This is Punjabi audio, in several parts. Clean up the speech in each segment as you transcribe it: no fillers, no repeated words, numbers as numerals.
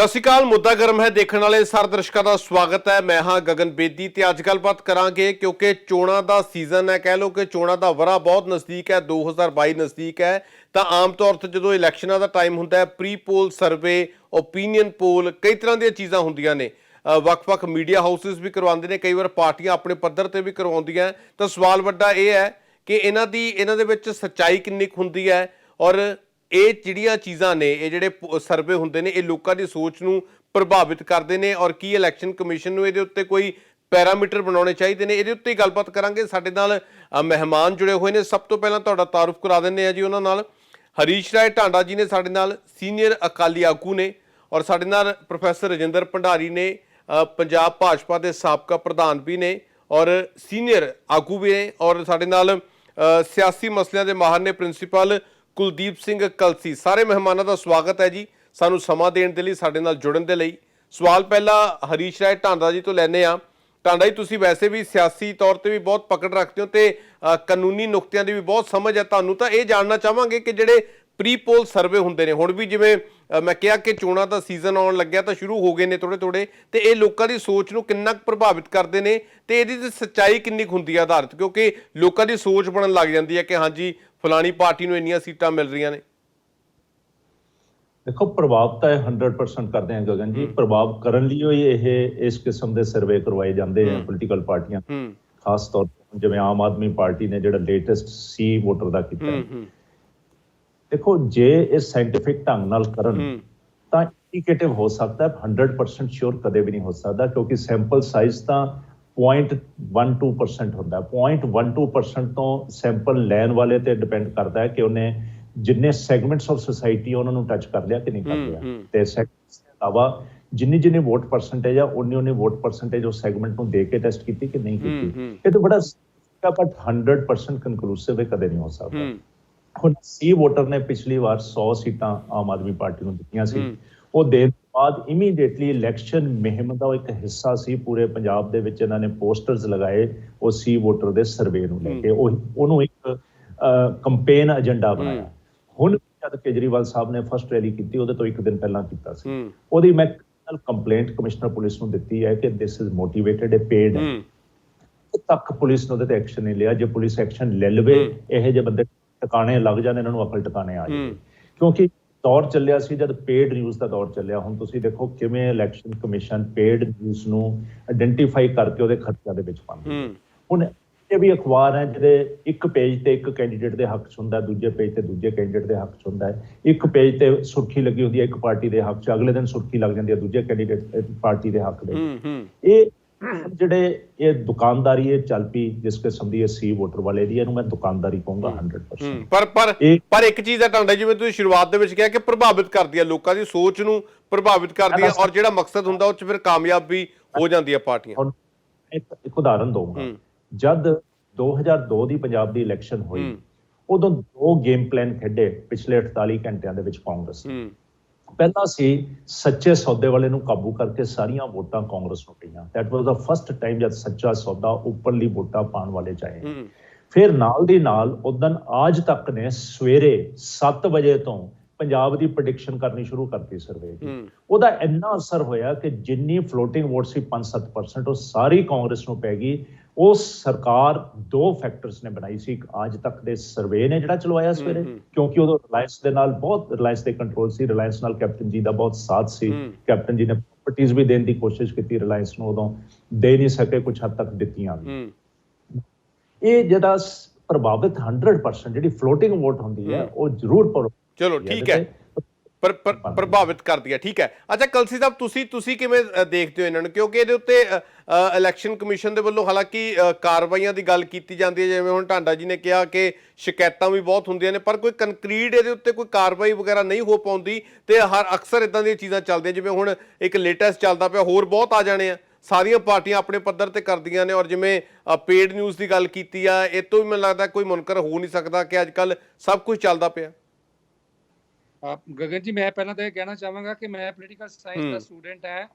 ਸਤਿ ਸ਼੍ਰੀ ਅਕਾਲ। ਮੁੱਦਾ ਗਰਮ ਹੈ ਦੇਖਣ ਵਾਲੇ ਸਾਰੇ ਦਰਸ਼ਕਾਂ ਦਾ ਸਵਾਗਤ ਹੈ। ਮੈਂ ਹਾਂ ਗਗਨ ਬੇਦੀ ਤੇ ਅੱਜ ਗੱਲਬਾਤ ਕਰਾਂਗੇ ਕਿਉਂਕਿ ਚੋਣਾਂ ਦਾ ਸੀਜ਼ਨ ਹੈ। ਕਹਿ ਲਓ ਕਿ ਚੋਣਾਂ ਦਾ ਵਰ੍ਹਾ ਬਹੁਤ ਨਜ਼ਦੀਕ ਹੈ, 2022 ਨਜ਼ਦੀਕ ਹੈ। ਤਾਂ ਆਮ ਤੌਰ ਤੇ ਜਦੋਂ ਇਲੈਕਸ਼ਨਾਂ ਦਾ ਟਾਈਮ ਹੁੰਦਾ ਹੈ, ਪ੍ਰੀ ਪੋਲ ਸਰਵੇ, ਓਪੀਨੀਅਨ ਪੋਲ, ਕਈ ਤਰ੍ਹਾਂ ਦੀਆਂ ਚੀਜ਼ਾਂ ਹੁੰਦੀਆਂ ਨੇ। ਵੱਖ-ਵੱਖ ਮੀਡੀਆ ਹਾਊਸਿਸ ਵੀ ਕਰਵਾਉਂਦੇ ਨੇ, ਕਈ ਵਾਰ ਪਾਰਟੀਆਂ ਆਪਣੇ ਪੱਧਰ ਤੇ ਵੀ ਕਰਵਾਉਂਦੀਆਂ। ਤਾਂ ਸਵਾਲ ਵੱਡਾ ਇਹ ਹੈ ਕਿ ਇਹਨਾਂ ਦੇ ਵਿੱਚ ਸੱਚਾਈ ਕਿੰਨੀ ਕੁ ਹੁੰਦੀ ਹੈ ਔਰ ਇਹ ਜਿਹੜੀਆਂ ਚੀਜ਼ਾਂ ਨੇ, ਇਹ ਜਿਹੜੇ ਸਰਵੇ ਹੁੰਦੇ ਨੇ, ਇਹ ਲੋਕਾਂ ਦੀ ਸੋਚ ਨੂੰ ਪ੍ਰਭਾਵਿਤ ਕਰਦੇ ਨੇ ਔਰ ਕੀ ਇਲੈਕਸ਼ਨ ਕਮਿਸ਼ਨ ਨੂੰ ਇਹਦੇ ਉੱਤੇ ਕੋਈ ਪੈਰਾਮੀਟਰ ਬਣਾਉਣੇ ਚਾਹੀਦੇ ਨੇ, ਇਹਦੇ ਉੱਤੇ ਗੱਲਬਾਤ ਕਰਾਂਗੇ। ਸਾਡੇ ਨਾਲ ਮਹਿਮਾਨ ਜੁੜੇ ਹੋਏ ਨੇ। ਸਭ ਤੋਂ ਪਹਿਲਾਂ ਤੁਹਾਡਾ ਤਾਰੁਫ ਕਰਾ ਦਿੰਦੇ ਆ ਜੀ ਉਹਨਾਂ ਨਾਲ। ਹਰੀਸ਼ ਰਾਏ ਟਾਂਡਾ ਜੀ ਨੇ ਸਾਡੇ ਨਾਲ, ਸੀਨੀਅਰ ਅਕਾਲੀ ਆਗੂ ਨੇ, ਔਰ ਸਾਡੇ ਨਾਲ ਪ੍ਰੋਫੈਸਰ ਰਜਿੰਦਰ ਭੰਡਾਰੀ ਨੇ, ਪੰਜਾਬ ਭਾਜਪਾ ਦੇ ਸਾਬਕਾ ਪ੍ਰਧਾਨ ਵੀ ਨੇ ਔਰ ਸੀਨੀਅਰ ਆਗੂ ਵੀ ਨੇ, ਔਰ ਸਾਡੇ ਨਾਲ ਸਿਆਸੀ ਮਸਲਿਆਂ ਦੇ ਮਾਹਰ ਨੇ ਪ੍ਰਿੰਸੀਪਲ ਕੁਲਦੀਪ ਸਿੰਘ ਕਲਸੀ। ਸਾਰੇ ਮਹਿਮਾਨਾਂ ਦਾ ਸਵਾਗਤ ਹੈ ਜੀ, ਸਾਨੂੰ ਸਮਾਂ ਦੇਣ ਦੇ ਲਈ, ਸਾਡੇ ਨਾਲ ਜੁੜਨ ਦੇ ਲਈ। ਸਵਾਲ ਪਹਿਲਾਂ ਹਰੀਸ਼ ਰਾਏ ਟਾਂਡਾ ਜੀ ਤੋਂ ਲੈਂਦੇ ਆ। ਟਾਂਡਾ ਜੀ, ਤੁਸੀਂ ਵੈਸੇ ਵੀ ਸਿਆਸੀ ਤੌਰ ਤੇ ਵੀ ਬਹੁਤ ਪਕੜ ਰੱਖਦੇ ਹੋ ਤੇ ਕਾਨੂੰਨੀ ਨੁਕਤਿਆਂ ਦੀ ਵੀ ਬਹੁਤ ਸਮਝ ਹੈ ਤੁਹਾਨੂੰ। ਤਾਂ ਇਹ ਜਾਣਨਾ ਚਾਹਾਂਗੇ ਕਿ ਜਿਹੜੇ ਪ੍ਰੀ ਪੋਲ ਸਰਵੇ ਹੁੰਦੇ ਨੇ, ਹੁਣ ਵੀ ਜਿਵੇਂ ਮੈਂ ਕਿਹਾ ਕਿ ਚੋਣਾਂ ਦਾ ਸੀਜ਼ਨ ਆਉਣ ਲੱਗਿਆ ਤਾਂ ਸ਼ੁਰੂ ਹੋ ਗਏ ਨੇ ਥੋੜੇ, ਤੇ ਇਹ ਲੋਕਾਂ ਦੀ ਸੋਚ ਨੂੰ ਕਿੰਨਾ ਕੁ ਪ੍ਰਭਾਵਿਤ ਕਰਦੇ ਨੇ ਤੇ ਇਹਦੀ ਤੇ ਸੱਚਾਈ ਕਿੰਨੀ ਕੁ ਹੁੰਦੀ ਹੈ ਆਧਾਰਿਤ, ਕਿਉਂਕਿ ਲੋਕਾਂ ਦੀ ਸੋਚ ਬਣਨ ਲੱਗ ਜਾਂਦੀ ਹੈ ਕਿ ਹਾਂਜੀ ਫਲਾਣੀ ਪਾਰਟੀ ਨੂੰ ਇੰਨੀਆਂ ਸੀਟਾਂ ਮਿਲ ਰਹੀਆਂ ਨੇ। देखो, प्रभाव तो 100% करते हैं गगन जी। प्रभाव ਕਰਨ ਲਈ ਹੋਈ ਇਹ ਇਸ ਕਿਸਮ ਦੇ ਸਰਵੇ ਕਰਵਾਏ ਜਾਂਦੇ ਆ ਪੋਲੀਟੀਕਲ ਪਾਰਟੀਆਂ, ਖਾਸ ਤੌਰ ਤੇ ਜਿਵੇਂ ਆਮ ਆਦਮੀ ਪਾਰਟੀ ਨੇ ਜਿਹੜਾ ਲੇਟੈਸਟ ਸੀ ਵੋਟਰ ਦਾ ਕੀਤਾ। ਦੇਖੋ, ਜੇ ਇਹ ਸਾਇੰਟੀਫਿਕ ਢੰਗ ਨਾਲ ਕਰਨ ਤਾਂ ਇੰਡੀਕੇਟਿਵ ਹੋ ਸਕਦਾ ਹੈ। 100% ਸ਼ੋਰ ਕਦੇ ਵੀ ਨਹੀਂ ਹੋ ਸਕਦਾ ਕਿਉਂਕਿ ਸੈਂਪਲ ਸਾਈਜ਼ ਤਾਂ 0.12% ਹੁੰਦਾ। 0.12% ਤੋਂ ਸੈਂਪਲ ਲੈਣ ਵਾਲੇ ਤੇ ਡਿਪੈਂਡ ਕਰਦਾ ਹੈ ਕਿ ਉਹਨੇ ਜਿੰਨੇ ਸੈਗਮੈਂਟਸ ਆਫ ਸੋਸਾਇਟੀ ਉਹਨਾਂ ਨੂੰ ਟੱਚ ਕਰ ਲਿਆ ਕਿ ਨਹੀਂ ਕਰ ਲਿਆ। ਤੇ ਸੈਗਮੈਂਟਸ ਤੋਂ ਇਲਾਵਾ ਜਿੰਨੀ ਵੋਟ ਪਰਸੈਂਟੇਜ ਆ ਉਨੀ ਵੋਟ ਪਰਸੈਂਟੇਜ ਉਸ ਸੈਗਮੈਂਟ ਨੂੰ ਦੇ ਕੇ ਟੈਸਟ ਕੀਤੀ ਕਿ ਨਹੀਂ ਕੀਤੀ। ਇਹ ਤਾਂ ਬੜਾ ਬਟ 100% ਕਨਕਲੂਸਿਵ ਹੈ, ਕਦੇ ਨਹੀਂ ਹੋ ਸਕਦਾ। ਹੁਣ ਸੀ ਵੋਟਰ ਨੇ ਪਿਛਲੀ ਵਾਰ 100 ਸੀਟਾਂ ਆਮ ਆਦਮੀ ਪਾਰਟੀ ਨੂੰ ਦਿੱਤੀਆਂ ਸੀ। ਉਹ ਦੇਣ ਤੋਂ ਬਾਅਦ ਇਮੀਡੀਏਟਲੀ ਇਲੈਕਸ਼ਨ ਮੁਹਿੰਮ ਦਾ ਇੱਕ ਹਿੱਸਾ ਸੀ। ਪੂਰੇ ਪੰਜਾਬ ਦੇ ਵਿੱਚ ਇਹਨਾਂ ਨੇ ਪੋਸਟਰਸ ਲਗਾਏ ਉਹ ਸੀ ਵੋਟਰ ਦੇ ਸਰਵੇ ਨੂੰ ਲੈ ਕੇ, ਉਹਨੂੰ ਇੱਕ ਕੰਪੇਨ ਏਜੰਡਾ ਬਣਾਇਆ। ਹੁਣ ਜਦ ਕੇਜਰੀਵਾਲ ਸਾਹਿਬ ਨੇ ਫਸਟ ਰੈਲੀ ਕੀਤੀ, ਉਹਦੇ ਤੋਂ ਇੱਕ ਦਿਨ ਪਹਿਲਾਂ ਕੀਤਾ ਸੀ, ਉਹਦੀ ਮੈਂ ਕੰਪਲੇਂਟ ਕਮਿਸ਼ਨਰ ਪੁਲਿਸ ਨੂੰ ਦਿੱਤੀ ਹੈ ਕਿ ਦਿਸ ਇਜ਼ ਮੋਟੀਵੇਟਡ, ਪੇਡ ਹੈ। ਤੱਕ ਪੁਲਿਸ ਨੇ ਉਹਦੇ ਤੇ ਐਕਸ਼ਨ ਨਹੀਂ ਲਿਆ। ਜੇ ਪੁਲਿਸ ਐਕਸ਼ਨ ਲੈ ਲਵੇ, ਇਹੋ ਜਿਹੇ ਬੰਦੇ ਟਿਕਾਣੇ ਲੱਗ ਜਾਣ, ਇਹਨਾਂ ਨੂੰ ਅਕਲ ਟਿਕਾਣੇ ਆ ਜਾਵੇ। ਕਿਉਂਕਿ ਦੌਰ ਚੱਲਿਆ ਸੀ ਜਦ ਪੇਡ ਨਿਊਜ਼ ਦਾ ਦੌਰ ਚੱਲਿਆ। ਹੁਣ ਤੁਸੀਂ ਦੇਖੋ ਕਿਵੇਂ ਇਲੈਕਸ਼ਨ ਕਮਿਸ਼ਨ ਪੇਡ ਨਿਊਜ਼ ਨੂੰ ਆਇਡੈਂਟੀਫਾਈ ਕਰਕੇ ਉਹਦੇ ਖਰਚਿਆਂ ਦੇ ਵਿੱਚ ਪਾਉਂਦੇ। ਹੁਣ ਇਹ ਵੀ ਅਖਬਾਰ ਹੈ ਜਿਹੜੇ ਇੱਕ ਪੇਜ ਤੇ ਇੱਕ ਕੈਂਡੀਡੇਟ ਦੇ ਹੱਕ 'ਚ ਹੁੰਦਾ, ਦੂਜੇ ਪੇਜ ਤੇ ਦੂਜੇ ਕੈਂਡੀਡੇਟ ਦੇ ਹੱਕ 'ਚ ਹੁੰਦਾ ਹੈ। ਇੱਕ ਪੇਜ ਤੇ ਸੁਰਖੀ ਲੱਗੀ ਹੁੰਦੀ ਹੈ ਇੱਕ ਪਾਰਟੀ ਦੇ ਹੱਕ 'ਚ, ਅਗਲੇ ਦਿਨ ਸੁਰਖੀ ਲੱਗ ਜਾਂਦੀ ਹੈ ਦੂਜੇ ਕੈਂਡੀਡੇਟ ਪਾਰਟੀ ਦੇ ਹੱਕ ਦੇ। ਇਹ ਜਿਹੜੇ ਇਹ ਦੁਕਾਨਦਾਰੀ ਇਹ ਚੱਲ ਪਈ ਜਿਸ ਕਿਸਮ ਦੀ ਸੀ ਵੋਟਰ ਵਾਲੇ ਦੀ, ਇਹਨੂੰ ਮੈਂ ਦੁਕਾਨਦਾਰੀ ਕਹੂੰਗਾ 100%। ਪਰ ਇੱਕ ਚੀਜ਼ ਹੈ ਟਾਂਡਾ, ਜਿਵੇਂ ਤੁਸੀਂ ਸ਼ੁਰੂਆਤ ਦੇ ਵਿੱਚ ਕਿਹਾ ਕਿ ਪ੍ਰਭਾਵਿਤ ਕਰਦੀ ਹੈ, ਲੋਕਾਂ ਦੀ ਸੋਚ ਨੂੰ ਪ੍ਰਭਾਵਿਤ ਕਰਦੀ ਹੈ ਔਰ ਜਿਹੜਾ ਮਕਸਦ ਹੁੰਦਾ ਉਹ 'ਚ ਫਿਰ ਕਾਮਯਾਬ ਵੀ ਹੋ ਜਾਂਦੀ ਹੈ ਪਾਰਟੀਆਂ। ਇੱਕ ਉਦਾਹਰਨ ਦਊਂਗਾ। ਜਦ 2002 ਦੀ ਪੰਜਾਬ ਦੀ ਇਲੈਕਸ਼ਨ ਹੋਈ, ਉਦੋਂ 2 ਗੇਮ ਪਲਾਨ ਖੇਡੇ ਪਿਛਲੇ 48 ਘੰਟਿਆਂ ਦੇ ਵਿੱਚ ਕਾਂਗਰਸ। ਪਹਿਲਾ ਸੀ ਸੱਚੇ ਸੌਦੇ ਵਾਲੇ ਨੂੰ ਕਾਬੂ ਕਰਕੇ ਸਾਰੀਆਂ ਵੋਟਾਂ ਕਾਂਗਰਸ ਨੂੰ ਪਈਆਂ। That was the first time ਜਦ ਸੱਚਾ ਸੌਦਾ ਉੱਪਰਲੀ ਵੋਟਾਂ ਪਾਉਣ ਵਾਲੇ ਚਾਹੇ। ਫਿਰ ਨਾਲ ਦੀ ਨਾਲ ਉਦਨ ਅੱਜ ਤੱਕ ਨੇ ਸਵੇਰੇ 7 ਵਜੇ ਤੋਂ ਪੰਜਾਬ ਦੀ ਪ੍ਰੈਡਿਕਸ਼ਨ ਕਰਨੀ ਸ਼ੁਰੂ ਕਰਤੀ ਸਰਵੇ ਦੀ। ਉਹਦਾ ਇੰਨਾ ਅਸਰ ਹੋਇਆ ਕਿ ਜਿੰਨੀ ਫਲੋਟਿੰਗ ਵੋਟ ਸੀ 5-7% ਉਹ ਸਾਰੀ ਕਾਂਗਰਸ ਨੂੰ ਪੈ ਗਈ। ਉਹ ਸਰਕਾਰ 2 ਫੈਕਟਰਸ ਨੇ ਬਣਾਈ ਸੀ। ਇੱਕ ਅੱਜ ਤੱਕ ਦੇ ਸਰਵੇ ਨੇ ਜਿਹੜਾ ਚਲਵਾਇਆ ਸਵੇਰੇ, ਕਿਉਂਕਿ ਉਦੋਂ ਰਿਲਾਇੰਸ ਦੇ ਨਾਲ ਬਹੁਤ ਰਿਲਾਇੰਸ ਦੇ ਕੰਟਰੋਲ ਸੀ, ਰਿਲਾਇੰਸ ਨਾਲ ਕੈਪਟਨ ਜੀ ਦਾ ਬਹੁਤ ਸਾਥ ਸੀ। ਕੈਪਟਨ ਜੀ ਨੇ ਪ੍ਰੋਪਰਟੀਜ਼ ਵੀ ਦੇਣ ਦੀ ਕੋਸ਼ਿਸ਼ ਕੀਤੀ ਰਿਲਾਇੰਸ ਨੂੰ, ਉਦੋਂ ਦੇ ਨਹੀਂ ਸਕੇ, ਕੁਝ ਹੱਦ ਤੱਕ ਦਿੱਤੀਆਂ ਵੀ। ਇਹ ਜਿਹੜਾ ਪ੍ਰਭਾਵਿਤ 100% ਜਿਹੜੀ ਫਲੋਟਿੰਗ ਵੋਟ ਹੁੰਦੀ ਹੈ ਉਹ ਜ਼ਰੂਰ ਚਲੋ ਠੀਕ ਹੈ ਪ੍ਰਭਾਵਿਤ ਕਰਦੀ ਹੈ। ਠੀਕ ਹੈ। ਅੱਛਾ ਕਲਸੀ ਸਾਹਿਬ, ਤੁਸੀਂ ਕਿਵੇਂ ਦੇਖਦੇ ਹੋ ਇਹਨਾਂ ਨੂੰ, ਕਿਉਂਕਿ ਇਹਦੇ ਉੱਤੇ ਇਲੈਕਸ਼ਨ ਕਮਿਸ਼ਨ ਦੇ ਵੱਲੋਂ ਹਾਲਾਂਕਿ ਕਾਰਵਾਈਆਂ ਦੀ ਗੱਲ ਕੀਤੀ ਜਾਂਦੀ ਹੈ, ਜਿਵੇਂ ਹੁਣ ਟਾਂਡਾ ਜੀ ਨੇ ਕਿਹਾ ਕਿ ਸ਼ਿਕਾਇਤਾਂ ਵੀ ਬਹੁਤ ਹੁੰਦੀਆਂ ਨੇ ਪਰ ਕੋਈ ਕੰਕਰੀਟ ਇਹਦੇ ਉੱਤੇ ਕੋਈ ਕਾਰਵਾਈ ਵਗੈਰਾ ਨਹੀਂ ਹੋ ਪਾਉਂਦੀ ਤੇ ਅਕਸਰ ਇਦਾਂ ਦੀਆਂ ਚੀਜ਼ਾਂ ਚੱਲਦੀਆਂ। ਜਿਵੇਂ ਹੁਣ ਇੱਕ ਲੇਟੈਸਟ ਚੱਲਦਾ ਪਿਆ, ਹੋਰ ਬਹੁਤ ਆ ਜਾਣੇ ਆ, ਸਾਰੀਆਂ ਪਾਰਟੀਆਂ ਆਪਣੇ ਪੱਧਰ ਤੇ ਕਰਦੀਆਂ ਨੇ। ਔਰ ਜਿਵੇਂ ਪੇਡ ਨਿਊਜ਼ ਦੀ ਗੱਲ ਕੀਤੀ ਆ, ਇਹ ਤੋਂ ਵੀ ਮੈਨੂੰ ਲੱਗਦਾ ਕੋਈ ਮੁਨਕਰ ਹੋ ਨਹੀਂ ਸਕਦਾ ਕਿ ਅੱਜ ਕੱਲ੍ਹ ਸਭ ਕੁਝ ਚੱਲਦਾ ਪਿਆ। ਗਗਨ ਜੀ, ਮੈਂ ਪਹਿਲਾਂ ਤਾਂ ਇਹ ਕਹਿਣਾ ਚਾਹਾਂਗਾ ਕਿ ਮੈਂ ਪੋਲੀਟੀਕਲ ਸਾਇੰਸ ਦਾ ਸਟੂਡੈਂਟ ਹੈ।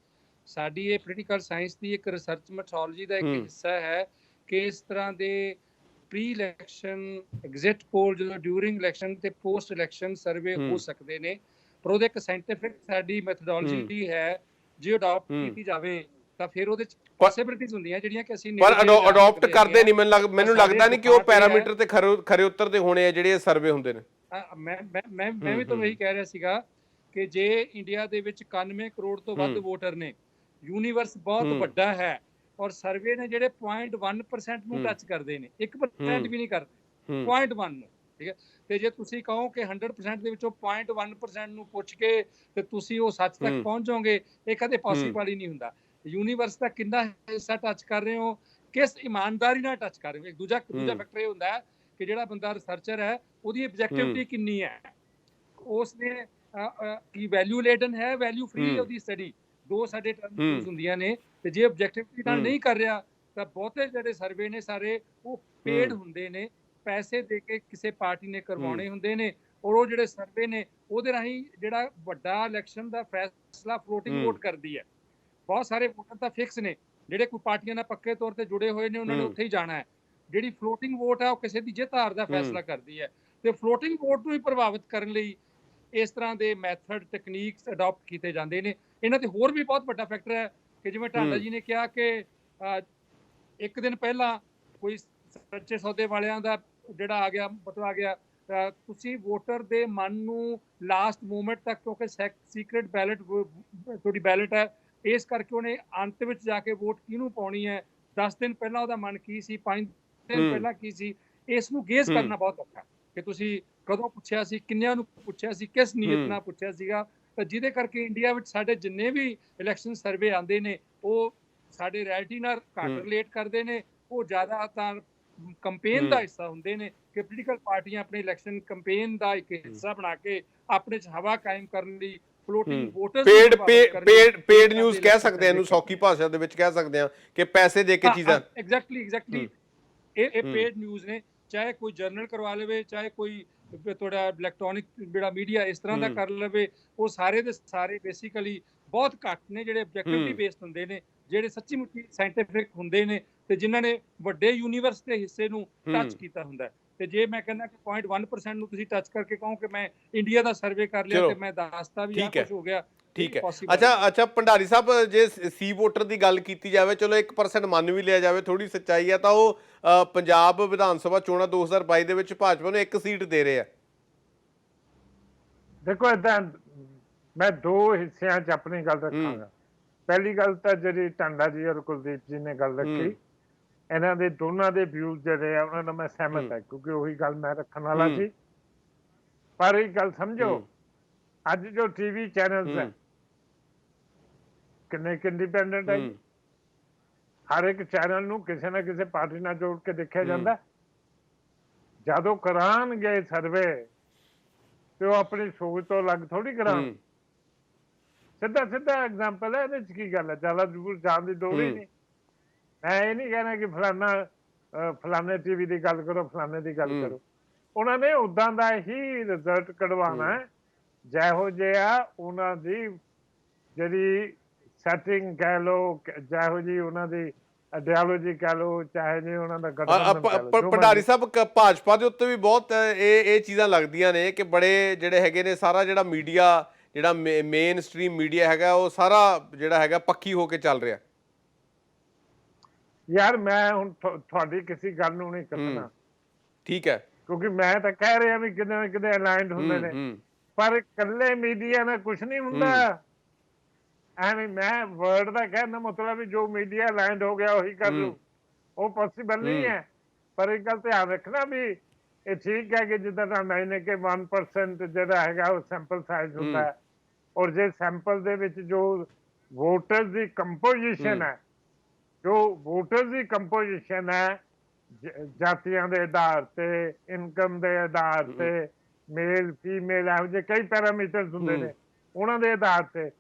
ਸਾਡੀ ਇਹ ਪੋਲੀਟੀਕਲ ਸਾਇੰਸ ਦੀ ਇੱਕ ਰਿਸਰਚ ਮੈਥੋਡੋਲੋਜੀ ਦਾ ਇੱਕ ਹਿੱਸਾ ਹੈ ਕਿ ਇਸ ਤਰ੍ਹਾਂ ਦੇ ਪ੍ਰੀ ਇਲੈਕਸ਼ਨ ਐਗਜ਼ਿਟ ਪੋਲ ਜਦੋਂ ਡਿਊਰਿੰਗ ਇਲੈਕਸ਼ਨ ਤੇ ਪੋਸਟ ਇਲੈਕਸ਼ਨ ਸਰਵੇ ਹੋ ਸਕਦੇ ਨੇ। ਪਰ ਉਹਦੇ ਇੱਕ ਸਾਇੰਟੀਫਿਕ ਸਾਡੀ ਮੈਥਡੋਲੋਜੀ ਹੈ, ਜੇ ਅਡਾਪਟ ਕੀਤੀ ਜਾਵੇ ਤਾਂ ਫਿਰ ਉਹਦੇ ਚ ਪੋਸਿਬਿਲਿਟੀਜ਼ ਹੁੰਦੀਆਂ ਜਿਹੜੀਆਂ ਕਿ ਅਸੀਂ ਪਰ ਅਡਾਪਟ ਕਰਦੇ ਨਹੀਂ। ਮੈਨੂੰ ਲੱਗਦਾ ਨਹੀਂ ਕਿ ਉਹ ਪੈਰਾਮੀਟਰ ਤੇ ਖਰੇ ਉਤਰਦੇ ਹੋਣੇ ਆ ਜਿਹੜੇ ਸਰਵੇ ਹੁੰਦੇ ਨੇ। ਮੈਂ ਵੀ ਤਾਂ ਇਹੀ ਕਹਿ ਰਿਹਾ ਸੀਗਾ ਕਿ ਜੇ ਇੰਡੀਆ ਦੇ ਵਿੱਚ 91 ਕਰੋੜ ਤੋਂ ਵੱਧ ਵੋਟਰ ਨੇ, ਯੂਨੀਵਰਸ ਬਹੁਤ ਵੱਡਾ ਹੈ, ਔਰ ਸਰਵੇ ਨੇ ਜਿਹੜੇ 0.1% ਨੂੰ ਟੱਚ ਕਰਦੇ ਨੇ, 1% ਵੀ ਨਹੀਂ ਕਰਦੇ, 0.1 ਨੂੰ, ਠੀਕ ਹੈ। ਤੇ ਜੇ ਤੁਸੀਂ ਕਹੋ ਕਿ 100% ਦੇ ਵਿੱਚੋਂ 0.1% ਨੂੰ ਪੁੱਛ ਕੇ ਤੇ ਤੁਸੀਂ ਉਹ ਸੱਚ ਤੱਕ ਪਹੁੰਚੋਗੇ, ਇਹ ਕਦੇ ਪੋਸੀਬਲ ਹੀ ਨਹੀਂ ਹੁੰਦਾ। ਯੂਨੀਵਰਸ ਦਾ ਕਿੰਨਾ ਹਿੱਸਾ ਟੱਚ ਕਰ ਰਹੇ ਹੋ, ਕਿਸ ਇਮਾਨਦਾਰੀ ਨਾਲ ਟੱਚ ਕਰ ਰਹੇ ਹੋ। ਇੱਕ ਦੂਜਾ ਫੈਕਟਰ ਇਹ ਹੁੰਦਾ ਹੈ ਕਿ ਜਿਹੜਾ ਬੰਦਾ ਰਿਸਰਚਰ ਹੈ ਉਹਦੀ ਆਬਜੈਕਟਿਵਿਟੀ ਕਿੰਨੀ ਹੈ, ਉਸਨੇ ਕੀ ਵੈਲਿਊ ਲੇਡਨ ਹੈ, ਵੈਲਿਊ ਫ੍ਰੀ ਉਹਦੀ ਸਟੱਡੀ, ਦੋ ਸਾਡੇ ਟਰਮਸ ਹੁੰਦੀਆਂ ਨੇ। ਤੇ ਜੇ ਆਬਜੈਕਟਿਵਿਟੀ ਨਾਲ ਨਹੀਂ ਕਰ ਰਿਹਾ ਤਾਂ ਬਹੁਤੇ ਜਿਹੜੇ ਸਰਵੇ ਨੇ ਸਾਰੇ ਉਹ ਪੇਡ ਹੁੰਦੇ ਨੇ, ਪੈਸੇ ਦੇ ਕੇ ਕਿਸੇ ਪਾਰਟੀ ਨੇ ਕਰਵਾਉਣੇ ਹੁੰਦੇ ਨੇ, ਔਰ ਉਹ ਜਿਹੜੇ ਸਰਵੇ ਨੇ ਉਹਦੇ ਰਾਹੀਂ ਜਿਹੜਾ ਵੱਡਾ ਇਲੈਕਸ਼ਨ ਦਾ ਫੈਸਲਾ ਫਲੋਟਿੰਗ ਵੋਟ ਕਰਦੀ ਹੈ। ਬਹੁਤ ਸਾਰੇ ਵੋਟਰ ਤਾਂ ਫਿਕਸ ਨੇ, ਜਿਹੜੇ ਕੋਈ ਪਾਰਟੀਆਂ ਨਾਲ ਪੱਕੇ ਤੌਰ ਤੇ ਜੁੜੇ ਹੋਏ ਨੇ, ਉਹਨਾਂ ਨੇ ਉੱਥੇ ਹੀ ਜਾਣਾ ਹੈ। ਜਿਹੜੀ ਫਲੋਟਿੰਗ ਵੋਟ ਹੈ ਉਹ ਕਿਸੇ ਦੀ ਜਿੱਤ ਹਾਰ ਦਾ ਫੈਸਲਾ ਕਰਦੀ ਹੈ। ਤੇ ਫਲੋਟਿੰਗ ਵੋਟ ਨੂੰ ਹੀ ਪ੍ਰਭਾਵਿਤ ਕਰਨ ਲਈ ਇਸ ਤਰ੍ਹਾਂ ਦੇ ਮੈਥਡ ਟੈਕਨੀਕਸ ਅਡਾਪਟ ਕੀਤੇ ਜਾਂਦੇ ਨੇ। ਇਹਨਾਂ ਤੇ ਹੋਰ ਵੀ ਬਹੁਤ ਵੱਡਾ ਫੈਕਟਰ ਹੈ ਕਿ ਜਿਵੇਂ ਢਾਂਡਾ ਜੀ ਨੇ ਕਿਹਾ ਕਿ ਇੱਕ ਦਿਨ ਪਹਿਲਾਂ ਕੋਈ ਸੱਚੇ ਸੌਦੇ ਵਾਲਿਆਂ ਦਾ ਜਿਹੜਾ ਆ ਗਿਆ ਪਤਾ ਆ ਗਿਆ, ਤੁਸੀਂ ਵੋਟਰ ਦੇ ਮਨ ਨੂੰ ਲਾਸਟ ਮੂਮੈਂਟ ਤੱਕ, ਕਿਉਂਕਿ ਸੀਕ੍ਰੇਟ ਬੈਲਟ ਤੁਹਾਡੀ ਬੈਲਟ ਹੈ, ਇਸ ਕਰਕੇ ਉਹਨੇ ਅੰਤ ਵਿੱਚ ਜਾ ਕੇ ਵੋਟ ਕਿਹਨੂੰ ਪਾਉਣੀ ਹੈ, 10 ਦਿਨ ਪਹਿਲਾਂ ਉਹਦਾ ਮਨ ਕੀ ਸੀ, 5 ਦਿਨ ਪਹਿਲਾਂ ਕੀ ਸੀ, ਇਸ ਨੂੰ ਗੇਜ ਕਰਨਾ ਬਹੁਤ ਔਖਾ ਕਿ ਤੁਸੀਂ ਕਦੋਂ ਪੁੱਛਿਆ ਸੀ, ਕਿੰਨਿਆਂ ਨੂੰ ਪੁੱਛਿਆ ਸੀ, ਕਿਸ ਨੀਅਤ ਨਾਲ ਪੁੱਛਿਆ ਸੀਗਾ। ਤਾਂ ਜਿਹਦੇ ਕਰਕੇ ਇੰਡੀਆ ਵਿੱਚ ਸਾਡੇ ਜਿੰਨੇ ਵੀ ਇਲੈਕਸ਼ਨ ਸਰਵੇ ਆਉਂਦੇ ਨੇ ਉਹ ਸਾਡੇ ਰਿਐਲਿਟੀ ਨਾਲ ਘੱਟ ਰਿਲੇਟ ਕਰਦੇ ਨੇ, ਉਹ ਜ਼ਿਆਦਾ ਤਾਂ ਕੰਪੇਨ ਦਾ ਹਿੱਸਾ ਹੁੰਦੇ ਨੇ ਕਿ ਪੋਲੀਟੀਕਲ ਪਾਰਟੀਆਂ ਆਪਣੇ ਇਲੈਕਸ਼ਨ ਕੰਪੇਨ ਦਾ ਇੱਕ ਹਿੱਸਾ ਬਣਾ ਕੇ ਆਪਣੇ 'ਚ ਹਵਾ ਕਾਇਮ ਕਰਨ ਲਈ ਫਲੋਟਿੰਗ ਵੋਟਰਸ ਪੇਡ ਨਿਊਜ਼ ਕਹਿ ਸਕਦੇ ਆ ਇਹਨੂੰ, ਸੌਖੀ ਭਾਸ਼ਾ ਦੇ ਵਿੱਚ ਕਹਿ ਸਕਦੇ ਆ ਕਿ ਪੈਸੇ ਦੇ ਕੇ ਚੀਜ਼ਾਂ। ਐਗਜ਼ੈਕਟਲੀ ਇਹ ਪੇਡ ਨਿਊਜ਼ ਨੇ, ਚਾਹੇ ਕੋਈ ਜਰਨਲ ਕਰਵਾ ਲਵੇ, ਚਾਹੇ ਕੋਈ ਤੁਹਾਡਾ ਇਲੈਕਟ੍ਰੋਨਿਕ ਜਿਹੜਾ ਮੀਡੀਆ ਇਸ ਤਰ੍ਹਾਂ ਦਾ ਕਰ ਲਵੇ, ਉਹ ਸਾਰੇ ਦੇ ਸਾਰੇ ਬੇਸਿਕਲੀ ਬਹੁਤ ਘੱਟ ਨੇ ਜਿਹੜੇ ਆਬਜੈਕਟਿਵਲੀ ਬੇਸਡ ਹੁੰਦੇ ਨੇ, ਜਿਹੜੇ ਸੱਚੀ ਮੁੱਚੀ ਸਾਇੰਟੀਫਿਕ ਹੁੰਦੇ ਨੇ ਤੇ ਜਿਨ੍ਹਾਂ ਨੇ ਵੱਡੇ ਯੂਨੀਵਰਸ ਦੇ ਹਿੱਸੇ ਨੂੰ ਟੱਚ ਕੀਤਾ ਹੁੰਦਾ। ਤੇ ਜੇ ਮੈਂ ਕਹਿੰਦਾ ਕਿ 0.1% ਨੂੰ ਤੁਸੀਂ ਟੱਚ ਕਰਕੇ ਕਹੋ ਕਿ ਮੈਂ ਇੰਡੀਆ ਦਾ ਸਰਵੇ ਕਰ ਲਿਆ ਤੇ ਮੈਂ ਦੱਸਦਾ ਵੀ ਆ ਕੁਝ ਹੋ ਗਿਆ, ਠੀਕ ਹੈ। ਅੱਛਾ ਭੰਡਾਰੀ ਸਾਹਿਬ, ਜੇ ਸੀ ਵੋਟਰ ਦੀ ਗੱਲ ਕੀਤੀ ਜਾਵੇ, ਚਲੋ 1% ਮੰਨ ਵੀ ਲਿਆ ਜਾਵੇ, ਥੋੜੀ ਸੱਚਾਈ ਹੈ, ਤਾਂ ਉਹ ਪੰਜਾਬ ਵਿਧਾਨ ਸਭਾ ਚੋਣਾਂ 2022 ਦੇ ਵਿੱਚ ਭਾਜਪਾ ਨੂੰ 1 ਸੀਟ ਦੇ ਰਹੇ ਆ। ਦੇਖੋ ਏਦਾਂ, ਮੈਂ ਦੋ ਹਿੱਸਿਆਂ 'ਚ ਆਪਣੀ ਗੱਲ ਰੱਖਾਂਗਾ। ਪਹਿਲੀ ਗੱਲ ਤਾਂ ਜਿਹੜੀ ਢਾਂਡਾ ਜੀ ਔਰ ਕੁਲਦੀਪ ਜੀ ਨੇ ਗੱਲ ਰੱਖੀ, ਇਹਨਾਂ ਦੇ ਦੋਨਾਂ ਦੇ ਵਿਊਜ਼ ਜਿਹੜੇ ਆ ਉਹਨਾਂ ਨਾਲ ਮੈਂ ਸਹਿਮਤ ਹਾਂ, ਕਿਉਂਕਿ ਉਹੀ ਗੱਲ ਮੈਂ ਰੱਖਣ ਵਾਲਾ ਸੀ। ਪਰ ਇਹ ਗੱਲ ਸਮਝੋ, ਅੱਜ ਜੋ ਟੀਵੀ ਚੈਨਲਸ ਹੈ ਕਿੰਨੇ ਇੰਡੀਪੈਂਡੈਂਟ ਹੈ, ਹਰ ਇੱਕ ਚੈਨਲ ਨੂੰ ਕਿਸੇ ਨਾ ਕਿਸੇ ਪਾਰਟੀ ਨਾਲ ਜੋੜ ਕੇ ਦੇਖਿਆ ਜਾਂਦਾ। ਜਦੋਂ ਕਰਾਉਣਗੇ ਸਰਵੇ ਤੇ ਉਹ ਆਪਣੀ ਸੋਚ ਤੋਂ ਅਲੱਗ ਥੋੜੀ ਕਰਾਉਣ। ਸਿੱਧਾ ਐਗਜ਼ਾਮਪਲ ਹੈ, ਇਹਦੇ 'ਚ ਕੀ ਗੱਲ ਹੈ, ਜ਼ਿਆਦਾ ਦੂਰ ਜਾਣ ਦੀ ਲੋੜ ਹੀ ਨਹੀਂ। ਮੈਂ ਇਹ ਨਹੀਂ ਕਹਿਣਾ ਕਿ ਫਲਾਣੇ ਟੀਵੀ ਦੀ ਗੱਲ ਕਰੋ, ਫਲਾਣੇ ਦੀ ਗੱਲ ਕਰੋ। ਉਹਨਾਂ ਨੇ ਉਦਾਂ ਦਾ ਹੀ ਰਿਜ਼ਲਟ ਕਢਵਾਉਣਾ ਹੈ ਜਿਹੋ ਜਿਹਾ ਉਹਨਾਂ ਦੀ ਜਿਹੜੀ ਸੈਟਿੰਗ ਕਹਿ ਲਓ, ਜਿਹੋ ਜਿਹੀ ਉਹਨਾਂ ਦੀ ਆਈਡੀਓਲੋਜੀ ਕਹਿ ਲਓ, ਚਾਹੇ ਜੀ ਉਹਨਾਂ ਦਾ ਗਠਬੰਧਨ। ਭੰਡਾਰੀ ਸਾਹਿਬ, ਭਾਜਪਾ ਦੇ ਉੱਤੇ ਵੀ ਬਹੁਤ ਇਹ ਚੀਜ਼ਾਂ ਲੱਗਦੀਆਂ ਨੇ ਕਿ ਬੜੇ ਜਿਹੜੇ ਹੈਗੇ ਨੇ, ਸਾਰਾ ਜਿਹੜਾ ਮੀਡੀਆ, ਜਿਹੜਾ ਮੇਨ ਸਟ੍ਰੀਮ ਮੀਡੀਆ ਹੈਗਾ, ਉਹ ਸਾਰਾ ਜਿਹੜਾ ਹੈਗਾ ਪੱਖੀ ਹੋ ਕੇ ਚੱਲ ਰਿਹਾ। ਯਾਰ ਮੈਂ ਹੁਣ ਤੁਹਾਡੀ ਕਿਸੇ ਗੱਲ ਨੂੰ ਨਹੀਂ ਕੱਟਣਾ, ਠੀਕ ਹੈ, ਕਿਉਂਕਿ ਮੈਂ ਤਾਂ ਕਹਿ ਰਿਹਾ ਵੀ ਕਿਤੇ ਨਾ ਕਿਤੇ ਅਲਾਈਨਡ ਹੁੰਦੇ ਨੇ, ਪਰ ਇਕੱਲੇ ਮੀਡੀਆ ਨਾਲ ਕੁਛ ਨਹੀਂ ਹੁੰਦਾ। ਐਵੇਂ ਮੈਂ ਵਰਡ ਦਾ ਕਹਿਣ ਦਾ ਮਤਲਬ ਵੀ ਜੋ ਮੀਡੀਆ ਅਲਾਈਨਡ ਹੋ ਗਿਆ ਉਹੀ ਕਰ ਲੂ, ਉਹ ਪੋਸੀਬਲ ਨਹੀਂ ਹੈ। ਪਰ ਇੱਕ ਗੱਲ ਧਿਆਨ ਰੱਖਣਾ ਵੀ ਇਹ ਠੀਕ ਹੈ ਕਿ ਜਿੱਦਾਂ ਤੁਹਾਡਾ ਇਹਨੇ ਕਿ 1% ਜਿਹੜਾ ਹੈਗਾ ਉਹ ਸੈਂਪਲ ਸਾਈਜ਼ ਹੁੰਦਾ ਹੈ, ਔਰ ਜੇ ਸੈਂਪਲ ਦੇ ਵਿੱਚ ਜੋ ਵੋਟਰਸ ਦੀ ਕੰਪੋਜੀਸ਼ਨ ਹੈ, ਜੋ ਵੋਟਰਸ ਦੀ ਕੰਪੋਜੀਸ਼ਨ ਹੈ ਜਾਤੀਆਂ ਦੇ ਆਧਾਰ ਤੇ, ਇਨਕਮ ਦੇ ਆਧਾਰ ਤੇ, ਮੇਲ ਫੀਮੇਲ, ਇਹੋ ਜਿਹੇ ਕਈ ਪੈਰਾਮੀਟਰਸ ਹੁੰਦੇ ਨੇ, ਉਹਨਾਂ ਦੇ ਆਧਾਰ ਤੇ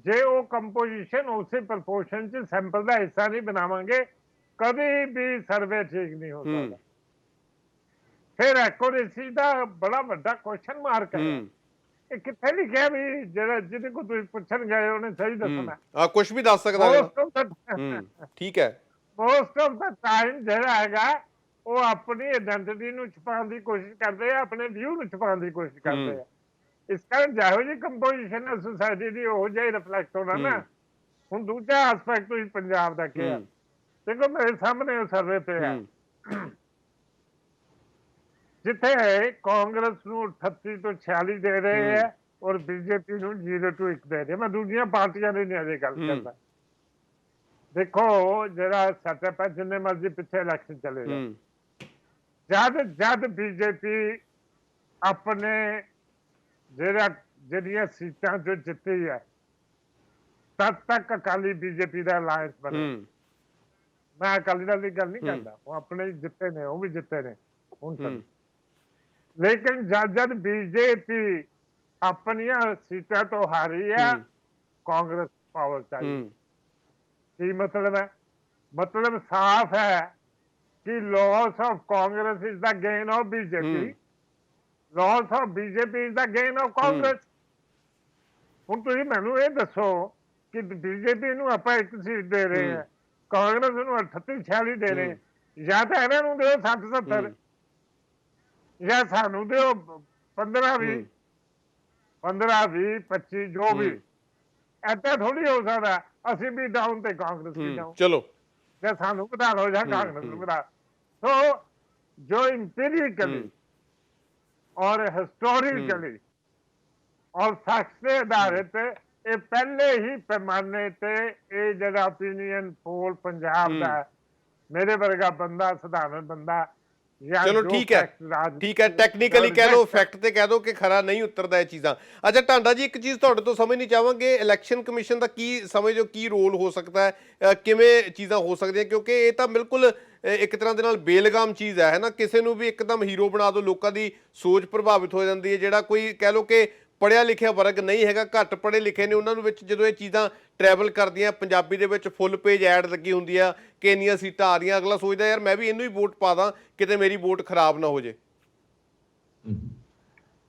ਜੇ ਉਹ ਕੰਪੋਜੀਸ਼ਨ ਉਸੇ ਪ੍ਰਪੋਰਸ਼ਨ 'ਚ ਸੈਂਪਲ ਦਾ ਹਿੱਸਾ ਨਹੀਂ ਬਣਾਵਾਂਗੇ, ਕਦੇ ਵੀ ਸਰਵੇ ਠੀਕ ਨਹੀਂ ਹੋ ਸਕਦਾ। ਫਿਰ ਐਕੂਰੇਸੀ ਦਾ ਬੜਾ ਵੱਡਾ ਕੁਐਸਚਨ ਮਾਰਕ ਹੈ। ਇਹ ਕਿੱਥੇ ਲਿਖਿਆ ਵੀ ਜਿਹੜਾ ਜਿਹਦੇ ਕੋਲ ਤੁਸੀਂ ਪੁੱਛਣ ਗਏ ਉਹਨੇ ਸਹੀ ਦੱਸਣਾ? ਕੁਝ ਵੀ ਦੱਸ ਸਕਦਾ ਹੈ, ਠੀਕ ਹੈ। ਮੋਸਟ ਆਫ ਦਾ ਟਾਈਮ ਜਿਹੜਾ ਹੈਗਾ ਉਹ ਆਪਣੀ ਆਇਡੈਂਟੀਟੀ ਨੂੰ ਛੁਪਾਉਣ ਦੀ ਕੋਸ਼ਿਸ਼ ਕਰਦੇ ਆ, ਆਪਣੇ ਵਿਊ ਨੂੰ ਛੁਪਾਉਣ ਦੀ ਕੋਸ਼ਿਸ਼ ਕਰਦੇ ਆ। ਇਸ ਕਾਰਨ ਜਿਹੋ ਜਿਹੀ ਕੰਪੋਜੀਸ਼ਨ ਹੈ ਸੋਸਾਇਟੀ ਦੀ ਉਹ ਜਿਹਾ ਹੀ ਰਿਫਲੈਕਟ ਹੋਣਾ ਨਾ। ਹੁਣ ਦੂਜਾ ਐਸਪੈਕਟ ਤੁਸੀਂ ਪੰਜਾਬ ਦਾ ਕਿਹਾ, ਦੇਖੋ ਮੇਰੇ ਸਾਹਮਣੇ ਉਹ ਸਰਵੇ ਪਿਆ ਜਿੱਥੇ ਕਾਂਗਰਸ ਨੂੰ 38 ਤੋਂ 46 ਦੇ ਰਹੇ ਹੈ ਔਰ ਬੀਜੇਪੀ ਨੂੰ 0 ਤੋਂ 1 ਦੇ ਰਹੇ। ਮੈਂ ਦੂਜੀਆਂ ਪਾਰਟੀਆਂ ਦੀ ਨਹੀਂ ਅਜੇ ਗੱਲ ਕਰਦਾ। ਦੇਖੋ ਜਿਹੜਾ ਸੈਟਅਪ ਹੈ, ਜਿੰਨੇ ਮਰਜ਼ੀ ਪਿੱਛੇ ਇਲੈਕਸ਼ਨ ਚਲੇ ਜਾਓ, ਜਦ ਬੀਜੇਪੀ ਆਪਣੇ ਜਿਹੜੀਆਂ ਸੀਟਾਂ ਜੋ ਜਿੱਤੀ ਹੈ ਤਦ ਤੱਕ ਅਕਾਲੀ ਬੀਜੇਪੀ ਦਾ ਅਲਾਇੰਸ ਬਣੇ। ਮੈਂ ਅਕਾਲੀ ਦਲ ਦੀ ਗੱਲ ਨਹੀਂ ਕਰਦਾ, ਉਹ ਆਪਣੇ ਜਿੱਤੇ ਨੇ, ਉਹ ਵੀ ਜਿੱਤੇ ਨੇ ਹੁਣ। ਲੇਕਿਨ ਜਦ ਬੀਜੇਪੀ ਆਪਣੀਆਂ ਸੀਟਾਂ ਤੋਂ ਹਾਰੀ ਹੈ, ਕਾਂਗਰਸ ਪਾਵਰ ਚ ਆਈ। ਕੀ ਮਤਲਬ ਹੈ? ਮਤਲਬ ਸਾਫ਼ ਹੈ ਕਿ loss of Congress is the gain of BJP. Loss of BJP is the gain of Congress. ਹੁਣ ਤੁਸੀਂ ਮੈਨੂੰ ਇਹ ਦੱਸੋ ਕਿ ਬੀਜੇਪੀ ਨੂੰ ਆਪਾਂ 1 ਸੀਟ ਦੇ ਰਹੇ ਹਾਂ, ਕਾਂਗਰਸ ਨੂੰ 38 46 ਦੇ ਰਹੇ, ਜਾਂ ਤਾਂ ਇਹਨਾਂ ਨੂੰ ਦਿਓ 60 70 ਜਾਂ ਸਾਨੂੰ ਦਿਓ 15 20 25 ਜੋ ਵੀ। ਏਦਾਂ ਥੋੜੀ ਹੋ ਸਕਦਾ ਅਸੀਂ ਵੀ ਡਾਊਨ ਤੇ ਕਾਂਗਰਸ ਵੀ ਡਾਊਨ। ਚਲੋ ਜਾਂ ਸਾਨੂੰ ਵਧਾ ਲਓ ਜਾਂ ਕਾਂਗਰਸ ਨੂੰ ਵਧਾ। ਸੋ ਜੋ ਇੰਪੀਰੀਕਲੀ ਔਰ ਹਿਸਟੋਰੀਕਲੀ ਔਰ ਫੈਕਟਸ ਦੇ ਆਧਾਰਿਤ ਇਹ ਪਹਿਲੇ ਹੀ ਪੈਮਾਨੇ ਤੇ ਇਹ ਜਿਹੜਾ ਓਪੀਨੀਅਨ ਪੋਲ ਪੰਜਾਬ ਦਾ ਮੇਰੇ ਵਰਗਾ ਬੰਦਾ, ਸਧਾਰਨ ਬੰਦਾ, ਚਲੋ ਠੀਕ ਹੈ, ਟੈਕਨੀਕਲੀ ਕਹਿ ਲਓ, ਫੈਕਟ ਤੇ ਕਹਿ ਦੋ ਕਿ ਖਰਾ ਨਹੀਂ ਉਤਰਦਾ ਇਹ ਚੀਜ਼ਾਂ। ਅੱਛਾ ਟਾਂਡਾ ਜੀ, ਇੱਕ ਚੀਜ਼ ਤੁਹਾਡੇ ਤੋਂ ਸਮਝਣੀ ਚਾਹਾਂਗੇ, ਇਲੈਕਸ਼ਨ ਕਮਿਸ਼ਨ ਦਾ ਕੀ ਸਮਝੋ ਕੀ ਰੋਲ ਹੋ ਸਕਦਾ ਹੈ, ਕਿਵੇਂ ਚੀਜ਼ਾਂ ਹੋ ਸਕਦੀਆਂ? ਕਿਉਂਕਿ ਇਹ ਤਾਂ ਬਿਲਕੁਲ ਇੱਕ ਤਰ੍ਹਾਂ ਦੇ ਨਾਲ ਬੇਲਗਾਮ ਚੀਜ਼ ਹੈ ਨਾ। ਕਿਸੇ ਨੂੰ ਵੀ ਇੱਕਦਮ ਹੀਰੋ ਬਣਾ ਦਿਓ, ਲੋਕਾਂ ਦੀ ਸੋਚ ਪ੍ਰਭਾਵਿਤ ਹੋ ਜਾਂਦੀ ਹੈ। ਜਿਹੜਾ ਕੋਈ ਕਹਿ ਲਓ ਕਿ ਪੜ੍ਹਿਆ ਲਿਖਿਆ ਵਰਗ ਨਹੀਂ ਹੈਗਾ, ਘੱਟ ਪੜ੍ਹੇ ਲਿਖੇ ਨੇ, ਉਹਨਾਂ ਨੂੰ ਵਿੱਚ ਜਦੋਂ ਇਹ ਚੀਜ਼ਾਂ ਟਰੈਵਲ ਕਰਦੀਆਂ, ਪੰਜਾਬੀ ਦੇ ਵਿੱਚ ਫੁੱਲ ਪੇਜ ਐਡ ਲੱਗੀ ਹੁੰਦੀ ਆ ਕਿ ਇੰਨੀਆਂ ਸੀਟਾਂ ਆ ਰਹੀਆਂ, ਅਗਲਾ ਸੋਚਦਾ ਯਾਰ ਮੈਂ ਵੀ ਇਹਨੂੰ ਹੀ ਵੋਟ ਪਾ ਦਾਂ, ਕਿਤੇ ਮੇਰੀ ਵੋਟ ਖਰਾਬ ਨਾ ਹੋ ਜੇ।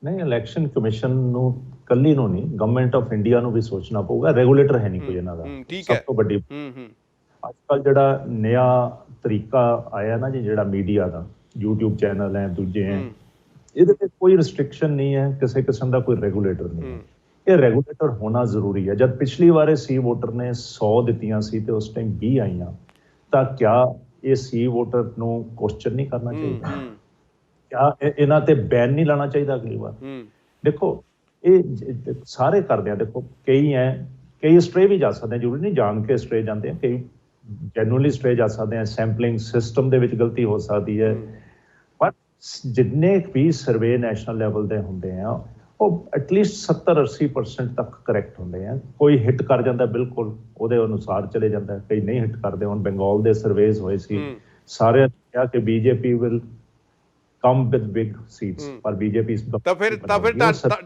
ਨਹੀਂ, ਇਲੈਕਸ਼ਨ ਕਮਿਸ਼ਨ ਨੂੰ ਕੱਲੀ ਨੂੰ ਨਹੀਂ, ਗਵਰਨਮੈਂਟ ਆਫ ਇੰਡੀਆ ਨੂੰ ਵੀ ਸੋਚਣਾ ਪਊਗਾ। ਰੈਗੂਲੇਟਰ ਹੈ ਨਹੀਂ ਕੋਈ ਇਹਨਾਂ ਦਾ। ਸਭ ਤੋਂ ਵੱਡੀ ਅੱਜ ਕੱਲ੍ਹ ਜਿਹੜਾ ਨया ਤਰੀਕਾ ਆਇਆ ਨਾ ਜੀ, ਜਿਹੜਾ ਮੀਡੀਆ ਦਾ, YouTube ਚੈਨਲ ਹੈ, ਦੂਜੇ ਹੈ, ਇਹਦੇ ਤੇ ਕੋਈ ਰਿਸਟ੍ਰਿਕਸ਼ਨ ਨਹੀਂ ਹੈ, ਕਿਸੇ ਕਿਸਮ ਦਾ ਕੋਈ ਰੈਗੂਲੇਟਰ ਨਹੀਂ ਹੈ। ਇਹ ਰੈਗੂਲੇਟਰ ਹੋਣਾ ਜ਼ਰੂਰੀ ਹੈ। ਜਦ ਪਿਛਲੀ ਵਾਰ ਸੀ ਵੋਟਰ ਨੇ 100 ਦਿੱਤੀਆਂ ਸੀ ਤੇ ਉਸ ਟਾਈਮ 20 ਆਈਆਂ, ਤਾਂ ਕਿਆ ਇਹ ਸੀ ਵੋਟਰ ਨੂੰ ਕੁਐਸਚਨ ਨਹੀਂ ਕਰਨਾ ਚਾਹੀਦਾ? ਕਿਆ ਇਹਨਾਂ ਤੇ ਬੈਨ ਨਹੀਂ ਲਾਣਾ ਚਾਹੀਦਾ ਅਗਲੀ ਵਾਰ? ਦੇਖੋ ਇਹ ਸਾਰੇ ਕਰਦੇ ਆ। ਦੇਖੋ ਕਈ ਸਟਰੇ ਵੀ ਜਾ ਸਕਦੇ, ਜ਼ਰੂਰੀ ਨਹੀਂ ਜਾਣ ਕੇ ਸਟਰੇ ਜਾਂਦੇ ਆ, ਕਈ ਜੈਨੂਅਲੀ ਸਟਰੇ ਜਾ ਸਕਦੇ ਆ, ਸੈਂਪਲਿੰਗ ਸਿਸਟਮ ਦੇ ਵਿੱਚ ਗਲਤੀ ਹੋ ਸਕਦੀ ਹੈ। ਪਰ ਜਿੰਨੇ ਵੀ ਸਰਵੇ ਨੈਸ਼ਨਲ ਲੈਵਲ ਦੇ ਹੁੰਦੇ ਆ ਉਹ ਐਟਲੀਸਟ 70-80% ਤੱਕ ਕਰੈਕਟ ਹੁੰਦੇ ਆ। ਕੋਈ ਹਿੱਟ ਕਰ ਜਾਂਦਾ ਬਿਲਕੁਲ ਉਹਦੇ ਅਨੁਸਾਰ ਚਲੇ ਜਾਂਦਾ, ਕਈ ਨਹੀਂ ਹਿੱਟ ਕਰਦੇ। ਹੁਣ ਬੰਗਾਲ ਦੇ ਸਰਵੇਜ਼ ਹੋਏ ਸੀ, ਸਾਰਿਆਂ ਨੇ ਕਿਹਾ ਕਿ BJP will come with big seats, ਪਰ ਬੀਜੇਪੀ ਤਾਂ ਫਿਰ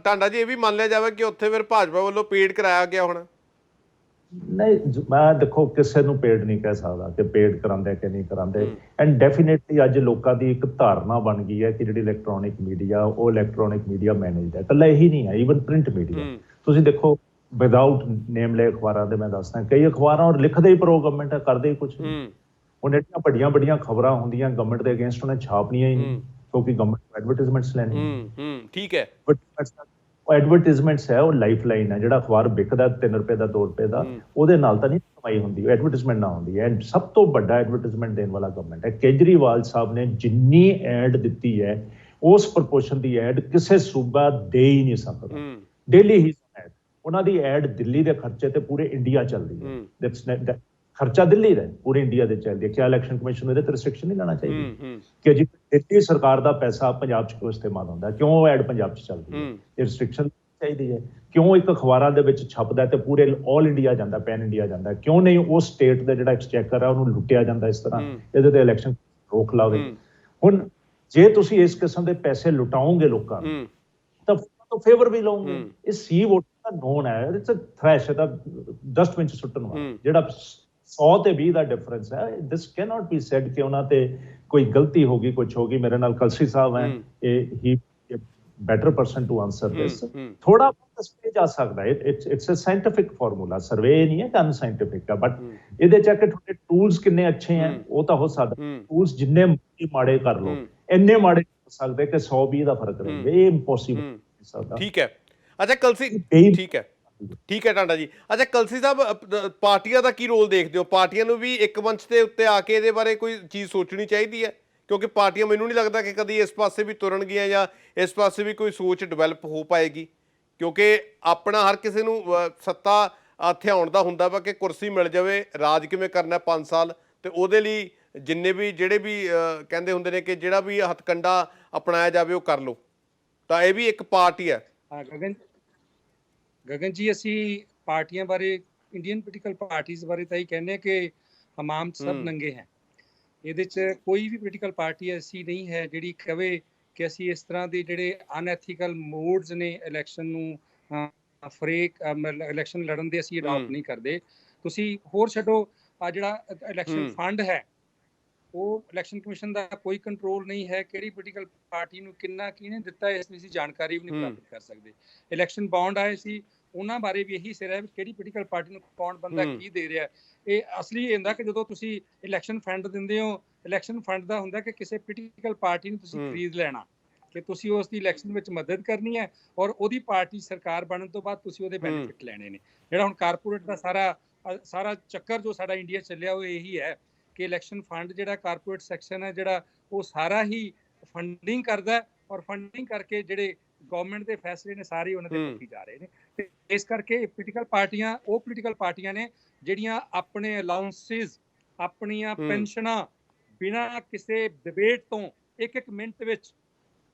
ਟਾਂਡਾ ਜੀ ਇਹ ਵੀ ਮੰਨ ਲਿਆ ਜਾਵੇ ਕਿ ਉੱਥੇ ਫਿਰ ਭਾਜਪਾ ਵੱਲੋਂ ਪੇਡ ਕਰਾਇਆ ਗਿਆ ਹੋਣਾ? ਨਹੀਂ, ਮੈਂ ਦੇਖੋ ਕਿਸੇ ਨੂੰ ਪੇਡ ਨਹੀਂ ਕਹਿ ਸਕਦਾ ਕਿ ਪੇਡ ਕਰਾਉਂਦੇ ਕਿ ਨਹੀਂ ਕਰਾਉਂਦੇ। ਐਂਡ ਡੈਫੀਨੇਟਲੀ ਅੱਜ ਲੋਕਾਂ ਦੀ ਇੱਕ ਧਾਰਨਾ ਬਣ ਗਈ ਹੈ ਕਿ ਜਿਹੜੀ ਇਲੈਕਟ੍ਰੋਨਿਕ ਮੀਡੀਆ, ਉਹ ਇਲੈਕਟ੍ਰੋਨਿਕ ਮੀਡੀਆ ਮੈਨੇਜਡ ਹੈ। ਇਕੱਲਾ ਇਹੀ ਨਹੀਂ ਹੈ, ਈਵਨ ਪ੍ਰਿੰਟ ਮੀਡੀਆ। ਤੁਸੀਂ ਦੇਖੋ ਵਿਦਆਊਟ ਨੇਮ ਲੈ ਅਖਬਾਰਾਂ ਦੇ ਮੈਂ ਦੱਸਦਾ, ਕਈ ਅਖਬਾਰਾਂ ਔਰ ਲਿਖਦੇ ਹੀ ਪ੍ਰੋ ਗਵਰਨਮੈਂਟ ਹੈ, ਕਰਦੇ ਹੀ ਕੁਛ ਨਹੀਂ। ਹੁਣ ਜਿਹੜੀਆਂ ਵੱਡੀਆਂ ਖਬਰਾਂ ਹੁੰਦੀਆਂ ਗਵਰਨਮੈਂਟ ਦੇ ਅਗੇਂਸਟ, ਉਹਨੇ ਛਾਪਣੀਆਂ ਹੀ ਨਹੀਂ ਕਿਉਂਕਿ ਗਵਰਨਮੈਂਟ ਐਡਵਰਟਾਈਜ਼ਮੈਂਟਸ ਲੈਣੀ। ਠੀਕ ਹੈ, ਐਡਵਰਟਾਈਜ਼ਮੈਂਟਸ ਹੈ, ਉਹ ਲਾਈਫ ਲਾਈਨ ਹੈ। ਜਿਹੜਾ ਅਖਬਾਰ ਵਿਕਦਾ 3 ਰੁਪਏ ਦਾ, 2 ਰੁਪਏ ਦਾ, ਉਹਦੇ ਨਾਲ ਤਾਂ ਨਹੀਂ ਕਮਾਈ ਹੁੰਦੀ, ਐਡਵਰਟਾਈਜ਼ਮੈਂਟ ਨਾ ਹੁੰਦੀ ਹੈ। ਐਂਡ ਸਭ ਤੋਂ ਵੱਡਾ ਐਡਵਰਟਾਈਜ਼ਮੈਂਟ ਦੇਣ ਵਾਲਾ ਗਵਰਨਮੈਂਟ ਹੈ। ਕੇਜਰੀਵਾਲ ਸਾਹਿਬ ਨੇ ਜਿੰਨੀ ਐਡ ਦਿੱਤੀ ਹੈ, ਉਸ ਪ੍ਰਪੋਰਸ਼ਨ ਦੀ ਐਡ ਕਿਸੇ ਸੂਬਾ ਦੇ ਹੀ ਨਹੀਂ ਸਕਦਾ। ਡੇਲੀ ਹੀ ਐਡ, ਉਹਨਾਂ ਦੀ ਐਡ ਦਿੱਲੀ ਦੇ ਖਰਚੇ ਤੇ ਪੂਰੇ ਇੰਡੀਆ ਚੱਲਦੀ ਹੈ। ਖਰਚਾ ਦਿੱਲੀ ਦਾ ਪੂਰੇ ਇੰਡੀਆ ਦੇ ਚੱਲਦੀ ਹੈ। ਕਿਆ ਇਲੈਕਸ਼ਨ ਕਮਿਸ਼ਨ ਇਹਦੇ ਤੇ ਰਿਸਟ੍ਰਿਕਸ਼ਨ ਨਹੀਂ ਲਾਣਾ ਚਾਹੀਦੀ ਕਿ ਜੀ ਦਿੱਲੀ ਸਰਕਾਰ ਦਾ ਪੈਸਾ ਪੰਜਾਬ 'ਚ ਕਿਉਂ ਇਸਤੇਮਾਲ ਹੁੰਦਾ, ਕਿਉਂ ਉਹ ਐਡ ਪੰਜਾਬ 'ਚ ਚੱਲਦੀ ਹੈ? ਇਹ ਰਿਸਟ੍ਰਿਕਸ਼ਨ ਚਾਹੀਦੀ ਹੈ। ਕਿਉਂ ਇੱਕ ਅਖਬਾਰਾਂ ਦੇ ਵਿੱਚ ਛਪਦਾ ਤੇ ਪੂਰੇ ਆਲ ਇੰਡੀਆ ਜਾਂਦਾ, ਪੈਨ ਇੰਡੀਆ ਜਾਂਦਾ? ਕਿਉਂ ਨਹੀਂ ਉਹ ਸਟੇਟ ਦਾ ਜਿਹੜਾ ਐਕਸਚੇਕਰ ਹੈ ਉਹਨੂੰ ਲੁੱਟਿਆ ਜਾਂਦਾ ਇਸ ਤਰ੍ਹਾਂ? ਇਹਦੇ ਤੇ ਇਲੈਕਸ਼ਨ ਰੋਕ ਲਾਵੇ। ਹੁਣ ਜੇ ਤੁਸੀਂ ਇਸ ਕਿਸਮ ਦੇ ਪੈਸੇ ਲੁਟਾਓਗੇ ਲੋਕਾਂ ਨੂੰ ਤਾਂ ਫੇਵਰ ਵੀ ਲਓਗੇ। ਇਹ ਸੀ ਵੋਟ ਦਾ ਨੋਨ ਹੈ, ਇਟਸ ਅ ਥ੍ਰੈਸ਼, ਇਹਦਾ ਡਸਟਬਿਨ 'ਚ ਸੁੱਟਣ ਵਾਲਾ। ਜਿਹੜਾ 100 ਤੇ 20 ਦਾ ਡਿਫਰੈਂਸ ਹੈ, ਦਿਸ ਕੈਨ ਨਾਟ ਬੀ ਸੈਡ ਕਿ ਉਹਨਾਂ ਤੇ ਕੋਈ ਗਲਤੀ ਹੋ ਗਈ, ਕੁਛ ਹੋ ਗਈ। ਮੇਰੇ ਨਾਲ ਕਲਸੀ ਸਾਹਿਬ ਹੈ, ਹੀ better person to answer this. ਥੋੜਾ ਬਹੁਤ ਸਟੇਜ ਆ ਸਕਦਾ ਹੈ। It's a scientific formula, survey ਨਹੀਂ ਹੈ ਕਿ ਅਨਸਾਇੰਟਿਫਿਕ ਹੈ। ਬਟ ਇਹਦੇ ਚ ਕਿ ਤੁਹਾਡੇ ਟੂਲਸ ਕਿੰਨੇ ਅੱਛੇ ਹੈ ਉਹ ਤਾਂ ਹੋ ਸਕਦਾ। ਟੂਲਸ ਜਿੰਨੇ ਮਾੜੇ ਕਰ ਲਓ, ਇੰਨੇ ਮਾੜੇ ਹੋ ਸਕਦੇ ਕਿ 100-20 ਦਾ ਫਰਕ ਰਹੇ, ਇਹ ਇੰਪੋਸੀਬਲ। ਠੀਕ ਹੈ, ਅੱਛਾ ਕਲਸੀ, ਠੀਕ ਹੈ ਟਾਂਡਾ ਜੀ। ਅੱਛਾ ਕਲਸੀ ਸਾਹਿਬ, ਪਾਰਟੀਆਂ ਦਾ ਕੀ ਰੋਲ ਦੇਖਦੇ ਹੋ? ਪਾਰਟੀਆਂ ਨੂੰ ਵੀ ਇੱਕ ਮੰਚ ਦੇ ਉੱਤੇ ਆ ਕੇ ਇਹਦੇ ਬਾਰੇ ਕੋਈ ਚੀਜ਼ ਸੋਚਣੀ ਚਾਹੀਦੀ ਹੈ, ਕਿਉਂਕਿ ਪਾਰਟੀਆਂ ਮੈਨੂੰ ਨਹੀਂ ਲੱਗਦਾ ਕਿ ਕਦੀ ਇਸ ਪਾਸੇ ਵੀ ਤੁਰਨਗੀਆਂ ਜਾਂ ਇਸ ਪਾਸੇ ਵੀ ਕੋਈ ਸੋਚ ਡਿਵੈਲਪ ਹੋ ਪਾਏਗੀ, ਕਿਉਂਕਿ ਆਪਣਾ ਹਰ ਕਿਸੇ ਨੂੰ ਸੱਤਾ ਹਥਿਆਉਣ ਦਾ ਹੁੰਦਾ ਵਾ ਕਿ ਕੁਰਸੀ ਮਿਲ ਜਾਵੇ, ਰਾਜ ਕਿਵੇਂ ਕਰਨਾ 5 ਸਾਲ, ਤੇ ਉਹਦੇ ਲਈ ਜਿੰਨੇ ਵੀ ਜਿਹੜੇ ਵੀ ਕਹਿੰਦੇ ਹੁੰਦੇ ਨੇ ਕਿ ਜਿਹੜਾ ਵੀ ਹੱਥਕੰਡਾ ਅਪਣਾਇਆ ਜਾਵੇ ਉਹ ਕਰ ਲਓ, ਤਾਂ ਇਹ ਵੀ ਇੱਕ ਪਾਰਟੀ ਹੈ। ਹਾਂ ਗਗਨ ਜੀ, ਅਸੀਂ ਪਾਰਟੀਆਂ ਬਾਰੇ, ਇੰਡੀਅਨ ਪੋਲੀਟੀਕਲ ਪਾਰਟੀਆਂ ਬਾਰੇ ਤਾਂ ਹੀ ਕਹਿੰਦੇ ਕਿ ਹਮਾਮ ਸਭ ਨੰਗੇ ਹੈ। ਇਹਦੇ 'ਚ ਕੋਈ ਵੀ ਪੋਲੀਟੀਕਲ ਪਾਰਟੀ ਐਸੀ ਨਹੀਂ ਹੈ ਜਿਹੜੀ ਕਹੇ ਕਿ ਅਸੀਂ ਇਸ ਤਰ੍ਹਾਂ ਦੇ ਜਿਹੜੇ ਅਨਐਥੀਕਲ ਮੋਡਸ ਨੇ ਇਲੈਕਸ਼ਨ ਨੂੰ ਇਲੈਕਸ਼ਨ ਲੜਨ ਦੇ ਅਸੀਂ ਅਡਾਪਟ ਨਹੀਂ ਕਰਦੇ। ਤੁਸੀਂ ਹੋਰ ਛੱਡੋ, ਆ ਜਿਹੜਾ ਇਲੈਕਸ਼ਨ ਫੰਡ ਹੈ, ਉਹ ਇਲੈਕਸ਼ਨ ਕਮਿਸ਼ਨ ਦਾ ਕੋਈ ਕੰਟਰੋਲ ਨਹੀਂ ਹੈ। ਕਿਹੜੀ ਪੋਲੀਟੀਕਲ ਪਾਰਟੀ ਨੂੰ ਕਿੰਨਾ ਕਿਹਨੇ ਦਿੱਤਾ ਇਸ ਦੀ ਅਸੀਂ ਜਾਣਕਾਰੀ ਵੀ ਨਹੀਂ ਪ੍ਰਾਪਤ ਕਰ ਸਕਦੇ। ਇਲੈਕਸ਼ਨ ਬੌਂਡ ਆਏ ਸੀ, ਉਹਨਾਂ ਬਾਰੇ ਵੀ ਇਹੀ ਸਿਰ ਹੈ ਕਿਹੜੀ ਪੋਲੀਟੀਕਲ ਪਾਰਟੀ ਨੂੰ ਕੌਣ ਬੰਦਾ ਕੀ ਦੇ ਰਿਹਾ। ਇਹ ਅਸਲੀ ਇਹ ਹੁੰਦਾ ਕਿ ਜਦੋਂ ਤੁਸੀਂ ਇਲੈਕਸ਼ਨ ਫੰਡ ਦਿੰਦੇ ਹੋ, ਇਲੈਕਸ਼ਨ ਫੰਡ ਦਾ ਹੁੰਦਾ ਕਿ ਕਿਸੇ ਪੋਲੀਟੀਕਲ ਪਾਰਟੀ ਨੂੰ ਤੁਸੀਂ ਖਰੀਦ ਲੈਣਾ, ਕਿ ਤੁਸੀਂ ਉਸ ਦੀ ਇਲੈਕਸ਼ਨ ਵਿੱਚ ਮਦਦ ਕਰਨੀ ਹੈ ਔਰ ਉਹਦੀ ਪਾਰਟੀ ਸਰਕਾਰ ਬਣਨ ਤੋਂ ਬਾਅਦ ਤੁਸੀਂ ਉਹਦੇ ਬੈਨੀਫਿਟ ਲੈਣੇ ਨੇ। ਜਿਹੜਾ ਹੁਣ ਕਾਰਪੋਰੇਟ ਦਾ ਸਾਰਾ ਚੱਕਰ ਜੋ ਸਾਡਾ ਇੰਡੀਆ ਚੱਲਿਆ ਉਹ ਇਹੀ ਹੈ ਕਿ ਇਲੈਕਸ਼ਨ ਫੰਡ ਜਿਹੜਾ ਕਾਰਪੋਰੇਟ ਸੈਕਸ਼ਨ ਹੈ ਜਿਹੜਾ ਉਹ ਸਾਰਾ ਹੀ ਫੰਡਿੰਗ ਕਰਦਾ, ਔਰ ਫੰਡਿੰਗ ਕਰਕੇ ਜਿਹੜੇ ਗਵਰਨਮੈਂਟ ਦੇ ਫੈਸਲੇ ਨੇ ਸਾਰੇ ਉਹਨਾਂ ਦੇ ਪੱਕੀ ਜਾ ਰਹੇ ਨੇ। ਤੇ ਇਸ ਕਰਕੇ ਪੋਲੀਟੀਕਲ ਪਾਰਟੀਆਂ ਨੇ ਜਿਹੜੀਆਂ ਆਪਣੇ ਅਲਾਉਂਸਿਸ, ਆਪਣੀਆਂ ਪੈਨਸ਼ਨਾਂ ਬਿਨਾਂ ਕਿਸੇ ਡਿਬੇਟ ਤੋਂ ਇੱਕ ਮਿੰਟ ਵਿੱਚ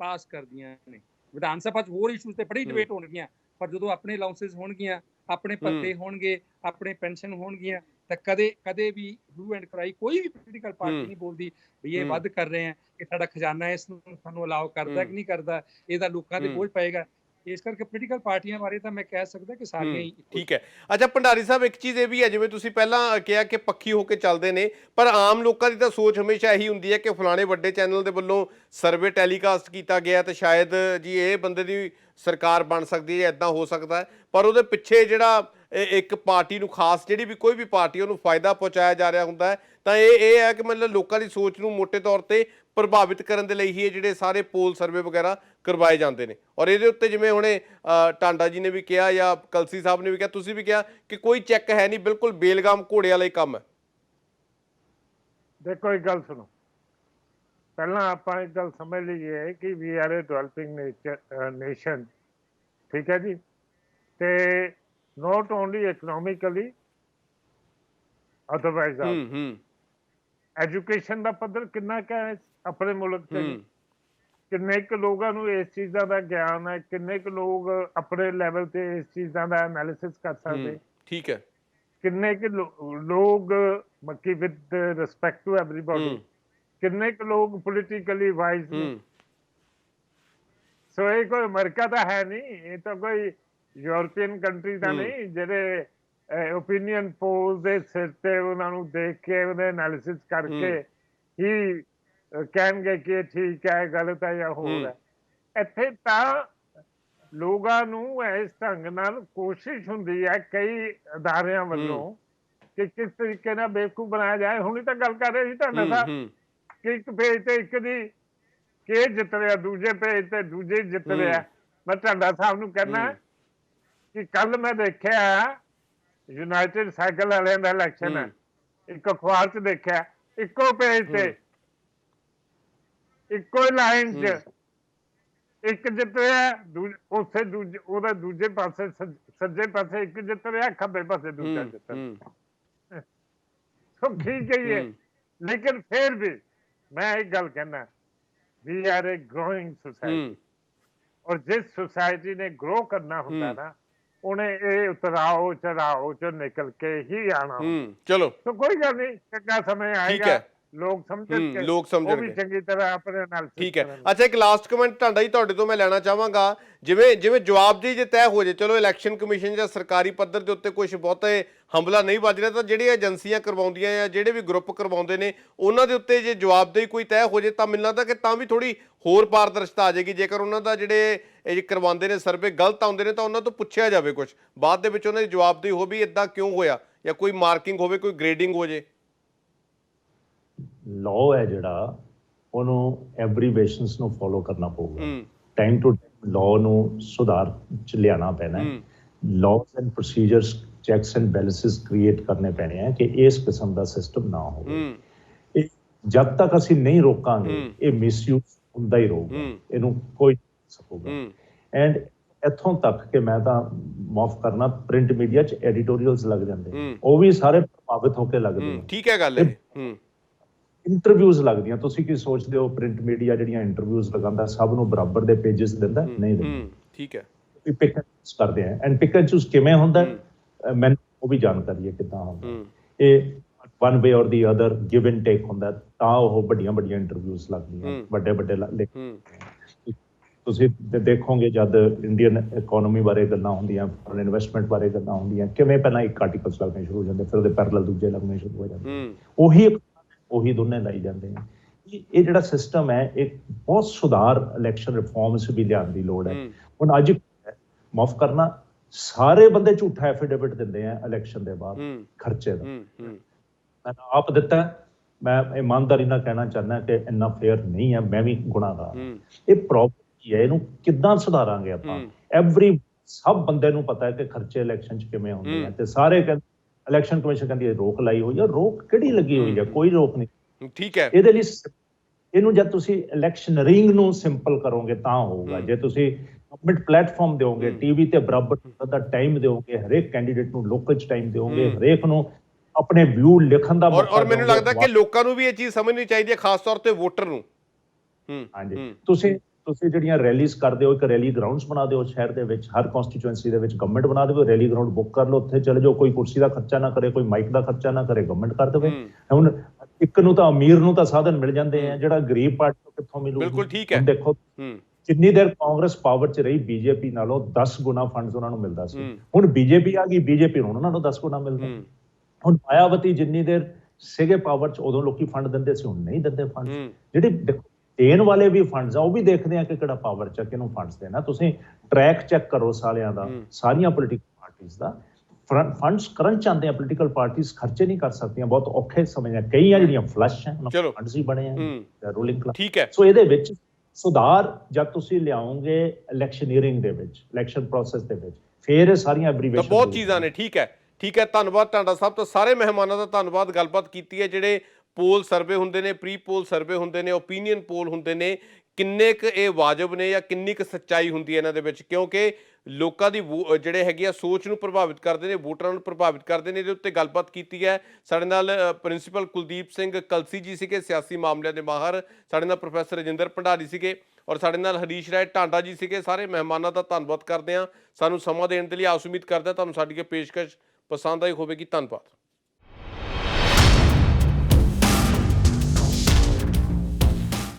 ਪਾਸ ਕਰਦੀਆਂ ਨੇ। ਵਿਧਾਨ ਸਭਾ 'ਚ ਹੋਰ ਇਸ਼ੂਜ਼ ਤੇ ਬੜੀ ਡਿਬੇਟ ਹੋਣਗੀਆਂ, ਪਰ ਜਦੋਂ ਆਪਣੇ ਅਲਾਉਂਸਿਸ ਹੋਣਗੀਆਂ, ਆਪਣੇ ਭੱਤੇ ਹੋਣਗੇ, ਆਪਣੇ ਪੈਨਸ਼ਨ ਹੋਣਗੀਆਂ, ਤਾਂ ਕਦੇ ਵੀ ਹੂ ਐਂਡ ਕਰਾਈ ਕੋਈ ਵੀ ਪੋਲੀਟੀਕਲ ਪਾਰਟੀ ਨਹੀਂ ਬੋਲਦੀ ਵੀ ਇਹ ਵੱਧ ਕਰ ਰਹੇ ਆ, ਕਿ ਸਾਡਾ ਖਜ਼ਾਨਾ ਇਸ ਨੂੰ ਸਾਨੂੰ ਅਲਾਉ ਕਰਦਾ ਕਿ ਨਹੀਂ ਕਰਦਾ, ਇਹਦਾ ਲੋਕਾਂ ਦੇ ਬੋਝ ਪਏਗਾ। ਇਸ ਕਰਕੇ ਪੋਲੀਟੀਕਲ ਪਾਰਟੀਆਂ ਬਾਰੇ ਤਾਂ ਮੈਂ ਕਹਿ ਸਕਦਾ ਕਿ ਸਾਰੀਆਂ ਹੀ ਠੀਕ ਹੈ। ਅੱਛਾ ਭੰਡਾਰੀ ਸਾਹਿਬ, ਇੱਕ ਚੀਜ਼ ਇਹ ਵੀ ਹੈ, ਜਿਵੇਂ ਤੁਸੀਂ ਪਹਿਲਾਂ ਕਿਹਾ ਕਿ ਪੱਖੀ ਹੋ ਕੇ ਚੱਲਦੇ ਨੇ, ਪਰ ਆਮ ਲੋਕਾਂ ਦੀ ਤਾਂ ਸੋਚ ਹਮੇਸ਼ਾ ਇਹੀ ਹੁੰਦੀ ਹੈ ਕਿ ਫਲਾਣੇ ਵੱਡੇ ਚੈਨਲ ਦੇ ਵੱਲੋਂ ਸਰਵੇ ਟੈਲੀਕਾਸਟ ਕੀਤਾ ਗਿਆ ਤੇ ਸ਼ਾਇਦ ਜੀ ਇਹ ਬੰਦੇ ਦੀ ਸਰਕਾਰ ਬਣ ਸਕਦੀ ਹੈ, ਇੱਦਾਂ ਹੋ ਸਕਦਾ ਹੈ, ਪਰ ਉਹਦੇ ਪਿੱਛੇ ਜਿਹੜਾ ਇੱਕ ਪਾਰਟੀ ਨੂੰ ਖਾਸ, ਜਿਹੜੀ ਵੀ ਕੋਈ ਵੀ ਪਾਰਟੀ, ਉਹਨੂੰ ਫਾਇਦਾ ਪਹੁੰਚਾਇਆ ਜਾ ਰਿਹਾ ਹੁੰਦਾ ਹੈ। ਤਾਂ ਇਹ ਹੈ ਕਿ ਮਤਲਬ ਲੋਕਾਂ ਦੀ ਸੋਚ ਨੂੰ ਮੋਟੇ ਤੌਰ ਤੇ ਪ੍ਰਭਾਵਿਤ ਕਰਨ ਦੇ ਲਈ ਹੀ ਇਹ ਜਿਹੜੇ ਸਾਰੇ ਪੋਲ ਸਰਵੇ ਵਗੈਰਾ ਕਰਵਾਏ ਜਾਂਦੇ ਨੇ। ਔਰ ਇਹਦੇ ਉੱਤੇ ਜਿਵੇਂ ਹੁਣੇ ਟਾਂਡਾ ਜੀ ਨੇ ਵੀ ਕਿਹਾ ਜਾਂ ਕਲਸੀ ਸਾਹਿਬ ਨੇ ਵੀ ਕਿਹਾ, ਤੁਸੀਂ ਵੀ ਕਿਹਾ ਕਿ ਕੋਈ ਚੈੱਕ ਹੈ ਨਹੀਂ, ਬਿਲਕੁਲ ਬੇਲਗਾਮ ਘੋੜੇ ਵਾਲਾ ਹੀ ਕੰਮ ਹੈ। ਦੇਖੋ ਇੱਕ ਗੱਲ ਸੁਣੋ, ਪਹਿਲਾਂ ਆਪਾਂ ਇੱਕ ਗੱਲ ਸਮਝ ਲਈਏ ਕਿ we are a developing nation, ਠੀਕ ਹੈ ਜੀ, ਤੇ not only economically, otherwise education ਦਾ ਪੱਧਰ ਕਿੰਨਾ ਕੁ ਹੈ ਆਪਣੇ ਮੁਲਕ 'ਚ, ਕਿੰਨੇ ਕੁ ਲੋਕਾਂ ਨੂੰ ਇਸ ਚੀਜ਼ਾਂ ਦਾ ਗਿਆਨ ਹੈ, ਕਿੰਨੇ ਕੁ ਲੋਕ ਆਪਣੇ ਲੈਵਲ ਤੇ ਇਸ ਚੀਜ਼ਾਂ ਦਾ ਐਨਾਲਿਸਿਸ ਕਰ ਸਕਦੇ, ਠੀਕ ਹੈ, ਕਿੰਨੇ ਕੁ ਲੋਕ ਮੱਕੀ ਵਿਦ ਰਿਸਪੈਕਟ ਟੂ ਐਵਰੀਬਾਡੀ, ਕਿੰਨੇ ਕੁ ਲੋਕ ਪੋਲੀਟੀਕਲੀ ਵਾਈਜ਼ ਨੇ। ਸੋ ਇਹ ਕੋਈ ਅਮਰੀਕਾ ਤਾਂ ਹੈ ਨਹੀਂ, ਇਹ ਤਾਂ ਕੋਈ ਯੂਰਪੀਅਨ ਕੰਟਰੀ ਤਾਂ ਨਹੀਂ ਜਿਹੜੇ ਓਪੀਨੀਅਨ ਪੋਲ ਦੇ ਸਿਰ ਤੇ ਉਹਨਾਂ ਨੂੰ ਦੇਖ ਕੇ ਉਹਦੇ ਐਨਾਲਿਸਿਸ ਕਰਕੇ ਹੀ ਕਹਿਣਗੇ ਕਿ ਠੀਕ ਹੈ, ਗਲਤ ਹੈ ਜਾਂ ਹੋਰ ਹੈ। ਇੱਥੇ ਤਾਂ ਲੋਕਾਂ ਨੂੰ ਇਸ ਢੰਗ ਨਾਲ ਕੋਸ਼ਿਸ਼ ਹੁੰਦੀ ਹੈ ਕਈ ਅਦਾਰਿਆਂ ਵੱਲੋਂ ਕਿ ਕਿਸ ਤਰੀਕੇ ਨਾਲ ਬੇਵਕੂਫ ਬਣਾਇਆ ਜਾਏ। ਹੁਣੀ ਤਾਂ ਗੱਲ ਕਰ ਰਹੇ ਸੀ ਤੁਹਾਡੇ ਸਾਹਿਬ ਕਿ ਇੱਕ ਪੇਜ ਤੇ ਇੱਕ ਦੀ ਕਿ ਜਿੱਤ ਰਿਹਾ, ਦੂਜੇ ਪੇਜ ਤੇ ਦੂਜੇ ਜਿੱਤ ਰਿਹਾ। ਮੈਂ ਢਾਂਡਾ ਸਾਹਿਬ ਨੂੰ ਕਹਿਣਾ ਕਿ ਕੱਲ ਮੈਂ ਦੇਖਿਆ ਯੂਨਾਈਟਿਡ ਸਾਈਕਲ ਵਾਲਿਆਂ ਦਾ ਇਲੈਕਸ਼ਨ ਹੈ, ਇੱਕ ਅਖਬਾਰ 'ਚ ਦੇਖਿਆ, ਇੱਕੋ ਪੇਜ ਤੇ ਇੱਕੋ ਲਾਈਨ 'ਚ ਇੱਕ ਜਿੱਤ ਰਿਹਾ, ਉੱਥੇ ਉਹਦਾ ਦੂਜੇ ਪਾਸੇ ਸੱਜੇ ਪਾਸੇ ਇੱਕ ਜਿੱਤ ਰਿਹਾ, ਖੱਬੇ ਪਾਸੇ ਦੂਜਾ ਜਿੱਤ ਰਿਹਾ। ਸੋ ਠੀਕ ਹੈ, ਲੇਕਿਨ ਫਿਰ ਵੀ ਮੈਂ ਇੱਕ ਗੱਲ ਕਹਿਣਾ, we are a growing society, ਔਰ ਜਿਸ ਸੋਸਾਇਟੀ ਨੇ ਗਰੋ ਕਰਨਾ ਹੁੰਦਾ ਨਾ, ਉਹਨੇ ਇਹ ਉਤਰਾਓ ਚੜਾਓ ਚੋਂ ਨਿਕਲ ਕੇ ਹੀ ਆਣਾ। ਚਲੋ ਤਾਂ ਕੋਈ ਗੱਲ ਨਹੀਂ, ਚੰਗਾ ਸਮੇਂ ਆਏਗਾ, ਲੋਕ ਸਮਝਣਗੇ, ਉਹ ਵੀ ਚੰਗੀ ਤਰ੍ਹਾਂ ਆਪਣੇ ਨਾਲ। ਠੀਕ ਹੈ। ਅੱਛਾ ਇੱਕ ਲਾਸਟ ਕਮੈਂਟ ਢਾਂਡਾ ਜੀ ਤੁਹਾਡੇ ਤੋਂ ਮੈਂ ਲੈਣਾ ਚਾਹਾਂਗਾ, ਜਿਵੇਂ ਜਵਾਬਦੇਹੀ ਜੇ ਤੈਅ ਹੋ ਜੇ, ਚਲੋ ਇਲੈਕਸ਼ਨ ਕਮਿਸ਼ਨ ਜਾਂ ਸਰਕਾਰੀ ਪੱਧਰ ਦੇ ਉੱਤੇ ਕੁਝ ਬਹੁਤੇ ਹਮਲਾ ਨਹੀਂ ਵੱਜ ਰਿਹਾ, ਤਾਂ ਜਿਹੜੀਆਂ ਏਜੰਸੀਆਂ ਕਰਵਾਉਂਦੀਆਂ ਜਾਂ ਜਿਹੜੇ ਵੀ ਗਰੁੱਪ ਕਰਵਾਉਂਦੇ ਨੇ ਉਹਨਾਂ ਦੇ ਉੱਤੇ ਜੇ ਜਵਾਬਦੇਹੀ ਕੋਈ ਤੈਅ ਹੋ ਜੇ, ਤਾਂ ਮੈਨੂੰ ਲੱਗਦਾ ਕਿ ਤਾਂ ਵੀ ਥੋੜੀ ਹੋਰ ਪਾਰਦਰਸ਼ਤਾ ਆ ਜਾਏਗੀ। ਜੇਕਰ ਉਹਨਾਂ ਦਾ ਜਿਹੜੇ ਇਹ ਕਰਵਾਉਂਦੇ ਨੇ ਸਰਵੇ ਗਲਤ ਆਉਂਦੇ ਨੇ, ਤਾਂ ਉਹਨਾਂ ਤੋਂ ਪੁੱਛਿਆ ਜਾਵੇ ਕੁਝ, ਬਾਅਦ ਦੇ ਵਿੱਚ ਉਹਨਾਂ ਦੀ ਜਵਾਬਦੇਹੀ ਹੋਵੇ ਇੱਦਾਂ ਕਿਉਂ ਹੋਇਆ, ਜਾਂ ਕੋਈ ਮਾਰਕਿੰਗ ਹੋਵੇ, ਕੋਈ ਗ੍ਰੇਡਿੰਗ ਹੋ ਜੇ। ਲਾਅ ਹੈ ਜਿਹੜਾ, ਉਹਨੂੰ ਐਬਰੀਵੇਸ਼ਨਸ ਨੂੰ ਫੋਲੋ ਕਰਨਾ ਪਊਗਾ, ਟਾਈਮ ਟੂ ਟਾਈਮ ਲਾਅ ਨੂੰ ਸੁਧਾਰ ਚ ਲਿਆਉਣਾ ਪੈਣਾ ਹੈ। Laws and procedures, checks and balances create ਕਰਨੇ ਪੈਣੇ ਆ ਕਿ ਇਸ ਕਿਸਮ ਦਾ ਸਿਸਟਮ ਨਾ ਹੋਵੇ। ਇਹ ਜਦ ਤੱਕ ਅਸੀਂ ਨਹੀਂ ਰੋਕਾਂਗੇ ਇਹ ਮਿਸਯੂਜ਼ ਹੁੰਦਾ ਹੀ ਰਹੂਗਾ, ਇਹਨੂੰ ਕੋਈ ਨਹੀਂ ਸਕੂਗਾ। ਐਂਡ ਇੱਥੋਂ ਤੱਕ ਕਿ ਮੈਂ ਤਾਂ ਮਾਫ ਕਰਨਾ, ਪ੍ਰਿੰਟ ਮੀਡੀਆ 'ਚ ਐਡੀਟੋਰੀਅਲਸ ਲੱਗ ਜਾਂਦੇ, ਉਹ ਵੀ ਸਾਰੇ ਪ੍ਰਭਾਵਿਤ ਹੋ ਕੇ ਲੱਗਦੇ ਨੇ। ਠੀਕ ਹੈ ਗੱਲ ਇਹ। ਇੰਟਰਵਿਊਜ਼ ਲੱਗਦੀਆਂ, ਤੁਸੀਂ ਕੀ ਸੋਚਦੇ ਹੋ ਪ੍ਰਿੰਟ ਮੀਡੀਆ ਜਿਹੜੀਆਂ ਇੰਟਰਵਿਊਜ਼ ਲਗਾਉਂਦਾ ਸਭ ਨੂੰ ਬਰਾਬਰ ਦੇ ਪੇजेस ਦਿੰਦਾ? ਨਹੀਂ ਦਿੰਦਾ। ਠੀਕ ਹੈ, ਪਿਕ ਐਂਡ ਚੂਜ਼ ਕਰਦੇ ਆ। ਐਂਡ ਪਿਕ ਐਂਡ ਚੂਜ਼ ਕਿਵੇਂ ਹੁੰਦਾ ਮੈਨੂੰ ਉਹ ਵੀ ਜਾਣਕਾਰੀ ਹੈ ਕਿੱਦਾਂ ਹੁੰਦਾ। ਇਹ ਵਨ ਵੇ ਔਰ the other give and take ਹੁੰਦਾ, ਤਾਂ ਉਹ ਵੱਡੀਆਂ ਵੱਡੀਆਂ ਇੰਟਰਵਿਊਜ਼ ਲੱਗਦੀਆਂ, ਵੱਡੇ ਵੱਡੇ ਤੁਸੀਂ ਦੇਖੋਗੇ ਜਦ ਇੰਡੀਅਨ ਇਕਨੋਮੀ ਬਾਰੇ ਗੱਲਾਂ ਹੁੰਦੀਆਂ, ਫੋਰਨ ਇਨਵੈਸਟਮੈਂਟ ਬਾਰੇ ਗੱਲਾਂ ਹੁੰਦੀਆਂ, ਕਿਵੇਂ ਪਹਿਲਾਂ ਇੱਕ ਆਰਟੀਕਲਸ ਲੱਗਣੇ ਸ਼ੁਰੂ ਹੋ ਜਾਂਦੇ, ਫਿਰ ਉਹਦੇ ਪੈਰਲਲ ਦੂਜੇ ਲੱਗਣੇ ਸ਼ੁਰੂ ਹੋ ਜਾਂਦੇ, ਉਹੀ ਦੋਨੇ ਲਾਈ ਜਾਂਦੇ ਆ। ਇਹ ਜਿਹੜਾ ਸਿਸਟਮ ਹੈ ਇਹ ਬਹੁਤ ਸੁਧਾਰ, ਇਲੈਕਸ਼ਨ ਰਿਫਾਰਮਸ ਵੀ ਲਿਆਉਣ ਦੀ ਲੋੜ ਹੈ। ਹੁਣ ਅੱਜ ਮਾਫ ਕਰਨਾ, ਸਾਰੇ ਬੰਦੇ ਝੂਠਾ ਐਫੀਡੇਵਿਟ ਦਿੰਦੇ ਆ ਇਲੈਕਸ਼ਨ ਦੇ ਬਾਅਦ ਖਰਚੇ ਦਾ। ਮੈਂ ਆਪ ਦਿੱਤਾ, ਮੈਂ ਇਮਾਨਦਾਰੀ ਨਾਲ ਕਹਿਣਾ ਚਾਹੁੰਦਾ ਕਿ ਇੰਨਾ ਫੇਅਰ ਨਹੀਂ ਹੈ, ਮੈਂ ਵੀ ਗੁਨਾਹਗਾਰ। ਇਹ ਪ੍ਰੋਬਲਮ ਕੀ ਹੈ, ਇਹਨੂੰ ਕਿੱਦਾਂ ਸੁਧਾਰਾਂਗੇ ਆਪਾਂ? ਸਭ ਬੰਦੇ ਨੂੰ ਪਤਾ ਹੈ ਕਿ ਖਰਚੇ ਇਲੈਕਸ਼ਨ 'ਚ ਕਿਵੇਂ ਹੁੰਦੇ ਆ, ਤੇ ਸਾਰੇ ਕਹਿੰਦੇ, ਇਲੈਕਸ਼ਨ ਕਮਿਸ਼ਨ ਕਹਿੰਦੀ ਰੋਕ ਲਾਈ ਹੋਈ ਹੈ। ਰੋਕ ਕਿਹੜੀ ਲੱਗੀ ਹੋਈ ਹੈ? ਕੋਈ ਰੋਕ ਨਹੀਂ। ਠੀਕ ਹੈ, ਇਹਦੇ ਲਈ ਇਹਨੂੰ ਜਦ ਤੁਸੀਂ ਇਲੈਕਸ਼ਨਰਿੰਗ ਨੂੰ ਸਿੰਪਲ ਕਰੋਗੇ ਤਾਂ ਹੋਊਗਾ। ਜੇ ਤੁਸੀਂ ਗਵਰਨਮੈਂਟ ਪਲੇਟਫਾਰਮ ਦਿਓਗੇ, ਟੀਵੀ ਤੇ ਬਰਾਬਰ ਦਾ ਟਾਈਮ ਦਿਓਗੇ, ਹਰੇਕ ਕੈਂਡੀਡੇਟ ਨੂੰ ਲੋਕਲ 'ਚ ਟਾਈਮ ਦਿਓਗੇ, ਹਰੇਕ ਨੂੰ ਆਪਣੇ ਵਿਊ ਲਿਖਣ ਦਾ ਮੌਕਾ। ਔਰ ਮੈਨੂੰ ਲੱਗਦਾ ਕਿ ਲੋਕਾਂ ਨੂੰ ਵੀ ਇਹ ਚੀਜ਼ ਸਮਝਣੀ ਚਾਹੀਦੀ ਹੈ, ਖਾਸ ਤੌਰ ਤੇ ਵੋਟਰ ਨੂੰ। ਹਾਂਜੀ, ਤੁਸੀਂ ਜਿਹੜੀਆਂ ਰੈਲੀਜ਼ ਕਰਦੇ ਹੋ, ਇੱਕ ਰੈਲੀ ਗਰਾਊਂਡਸ ਬਣਾ ਦਿਓ ਸ਼ਹਿਰ ਦੇ ਵਿੱਚ, ਹਰ ਕਨਸਟੀਚੁਐਂਸੀ ਦੇ ਵਿੱਚ ਗਵਰਨਮੈਂਟ ਬਣਾ ਦੇਵੇ, ਰੈਲੀ ਗਰਾਊਂਡ ਬੁੱਕ ਕਰ ਲਓ, ਉੱਥੇ ਚਲੇ ਜਾਓ, ਕੋਈ ਕੁਰਸੀ ਦਾ ਖਰਚਾ ਨਾ ਕਰੇ, ਕੋਈ ਮਾਈਕ ਦਾ ਖਰਚਾ ਨਾ ਕਰੇ, ਗਵਰਨਮੈਂਟ ਕਰ ਦੇਵੇ। ਹੁਣ ਇੱਕ ਨੂੰ ਤਾਂ ਅਮੀਰ ਨੂੰ ਤਾਂ ਸਾਧਨ ਮਿਲ ਜਾਂਦੇ ਆ, ਜਿਹੜਾ ਗਰੀਬ ਪਾਰਟੀ ਨੂੰ ਕਿੱਥੋਂ ਮਿਲੂਗਾ? ਬਿਲਕੁਲ ਠੀਕ ਹੈ। ਦੇਖੋ ਜਿੰਨੀ ਦੇਰ ਕਾਂਗਰਸ ਪਾਵਰ 'ਚ ਰਹੀ, ਬੀਜੇਪੀ ਨਾਲੋਂ 10 ਗੁਣਾ ਫੰਡਸ ਉਹਨਾਂ ਨੂੰ ਮਿਲਦਾ ਸੀ। ਹੁਣ ਬੀਜੇਪੀ ਆ ਗਈ, ਬੀਜੇਪੀ ਨੂੰ ਉਹਨਾਂ ਨੂੰ 10 ਗੁਣਾ ਮਿਲਦਾ। ਹੁਣ ਮਾਇਆਵਤੀ ਜਿੰਨੀ ਦੇਰ ਸੀਗੇ ਪਾਵਰ 'ਚ, ਉਦੋਂ ਲੋਕੀ ਫੰਡ ਦਿੰਦੇ ਸੀ, ਹੁਣ ਨਹੀਂ ਦਿੰਦੇ ਫੰਡ। ਜਿਹੜੇ ਦੇਖੋ ਦੇਣ ਵਾਲੇ ਵੀ ਫੰਡਸ ਆ, ਉਹ ਵੀ ਦੇਖਦੇ ਆ ਕਿ ਕਿਹੜਾ ਪਾਵਰ 'ਚ ਕਿਹਨੂੰ ਫੰਡਸ ਦੇਣਾ। ਤੁਸੀਂ ਟਰੈਕ ਚੈੱਕ ਕਰੋ ਸਾਰਿਆਂ ਦਾ, ਸਾਰੀਆਂ ਪੋਲੀਟੀਕਲ ਪਾਰਟੀਆਂ ਦਾ। ਫੰਡਸ ਕਰਨ ਚਾਹੁੰਦੇ ਆ ਪੋਲੀਟੀਕਲ ਪਾਰਟੀਆਂ, ਖਰਚੇ ਨਹੀਂ ਕਰ ਸਕਦੀਆਂ, ਬਹੁਤ ਔਖੇ ਸਮੇਂ ਆ। ਕਈ ਆ ਜਿਹੜੀਆਂ ਫਲਸ਼ ਹੈ, ਫੰਡਸ ਹੀ ਬਣੇ ਆ ਰੂਲਿੰਗ ਕਲਾਸ। ਠੀਕ ਹੈ, ਸੋ ਇਹਦੇ ਵਿੱਚ ਸੁਧਾਰ ਜਦ ਤੁਸੀਂ ਲਿਆਓਗੇ ਇਲੈਕਸ਼ਨੀਅਰਿੰਗ ਦੇ ਵਿੱਚ, ਇਲੈਕਸ਼ਨ ਪ੍ਰੋਸੈਸ ਦੇ ਵਿੱਚ, ਫਿਰ ਇਹ ਸਾਰੀਆਂ ਐਬਰੀਵੇਸ਼ਨ ਬਹੁਤ ਚੀਜ਼ਾਂ ਨੇ। ਠੀਕ ਹੈ, ਠੀਕ ਹੈ, ਧੰਨਵਾਦ ਤੁਹਾਡਾ ਸਭ ਤੋਂ, ਸਾਰੇ ਮਹਿਮਾਨਾਂ ਦਾ ਧੰਨਵਾਦ। ਗੱਲਬਾਤ ਕੀਤੀ ਹੈ, ਜਿਹੜੇ ਪੋਲ ਸਰਵੇ ਹੁੰਦੇ ਨੇ, ਪ੍ਰੀ ਪੋਲ ਸਰਵੇ ਹੁੰਦੇ ਨੇ, ਓਪੀਨੀਅਨ ਪੋਲ ਹੁੰਦੇ ਨੇ, ਕਿੰਨੇ ਕੁ ਇਹ ਵਾਜਬ ਨੇ ਜਾਂ ਕਿੰਨੀ ਕੁ ਸੱਚਾਈ ਹੁੰਦੀ ਹੈ ਇਹਨਾਂ ਦੇ ਵਿੱਚ, ਕਿਉਂਕਿ ਲੋਕਾਂ ਦੀ ਜਿਹੜੇ ਹੈਗੇ ਆ ਸੋਚ ਨੂੰ ਪ੍ਰਭਾਵਿਤ ਕਰਦੇ ਨੇ, ਵੋਟਰਾਂ ਨੂੰ ਪ੍ਰਭਾਵਿਤ ਕਰਦੇ ਨੇ। ਇਹਦੇ ਉੱਤੇ ਗੱਲਬਾਤ ਕੀਤੀ ਹੈ। ਸਾਡੇ ਨਾਲ ਪ੍ਰਿੰਸੀਪਲ ਕੁਲਦੀਪ ਸਿੰਘ ਕਲਸੀ ਜੀ ਸੀਗੇ, ਸਿਆਸੀ ਮਾਮਲਿਆਂ ਦੇ ਮਾਹਰ। ਸਾਡੇ ਨਾਲ ਪ੍ਰੋਫੈਸਰ ਰਜਿੰਦਰ ਭੰਡਾਰੀ ਸੀਗੇ, ਔਰ ਸਾਡੇ ਨਾਲ ਹਰੀਸ਼ ਰਾਏ ਟਾਂਡਾ ਜੀ ਸੀਗੇ। ਸਾਰੇ ਮਹਿਮਾਨਾਂ ਦਾ ਧੰਨਵਾਦ ਕਰਦੇ ਹਾਂ ਸਾਨੂੰ ਸਮਾਂ ਦੇਣ ਦੇ ਲਈ। ਆਸ ਉਮੀਦ ਕਰਦਾ ਤੁਹਾਨੂੰ ਸਾਡੀ ਇਹ ਪੇਸ਼ਕਸ਼ ਪਸੰਦ ਆਈ ਹੋਵੇਗੀ। ਧੰਨਵਾਦ।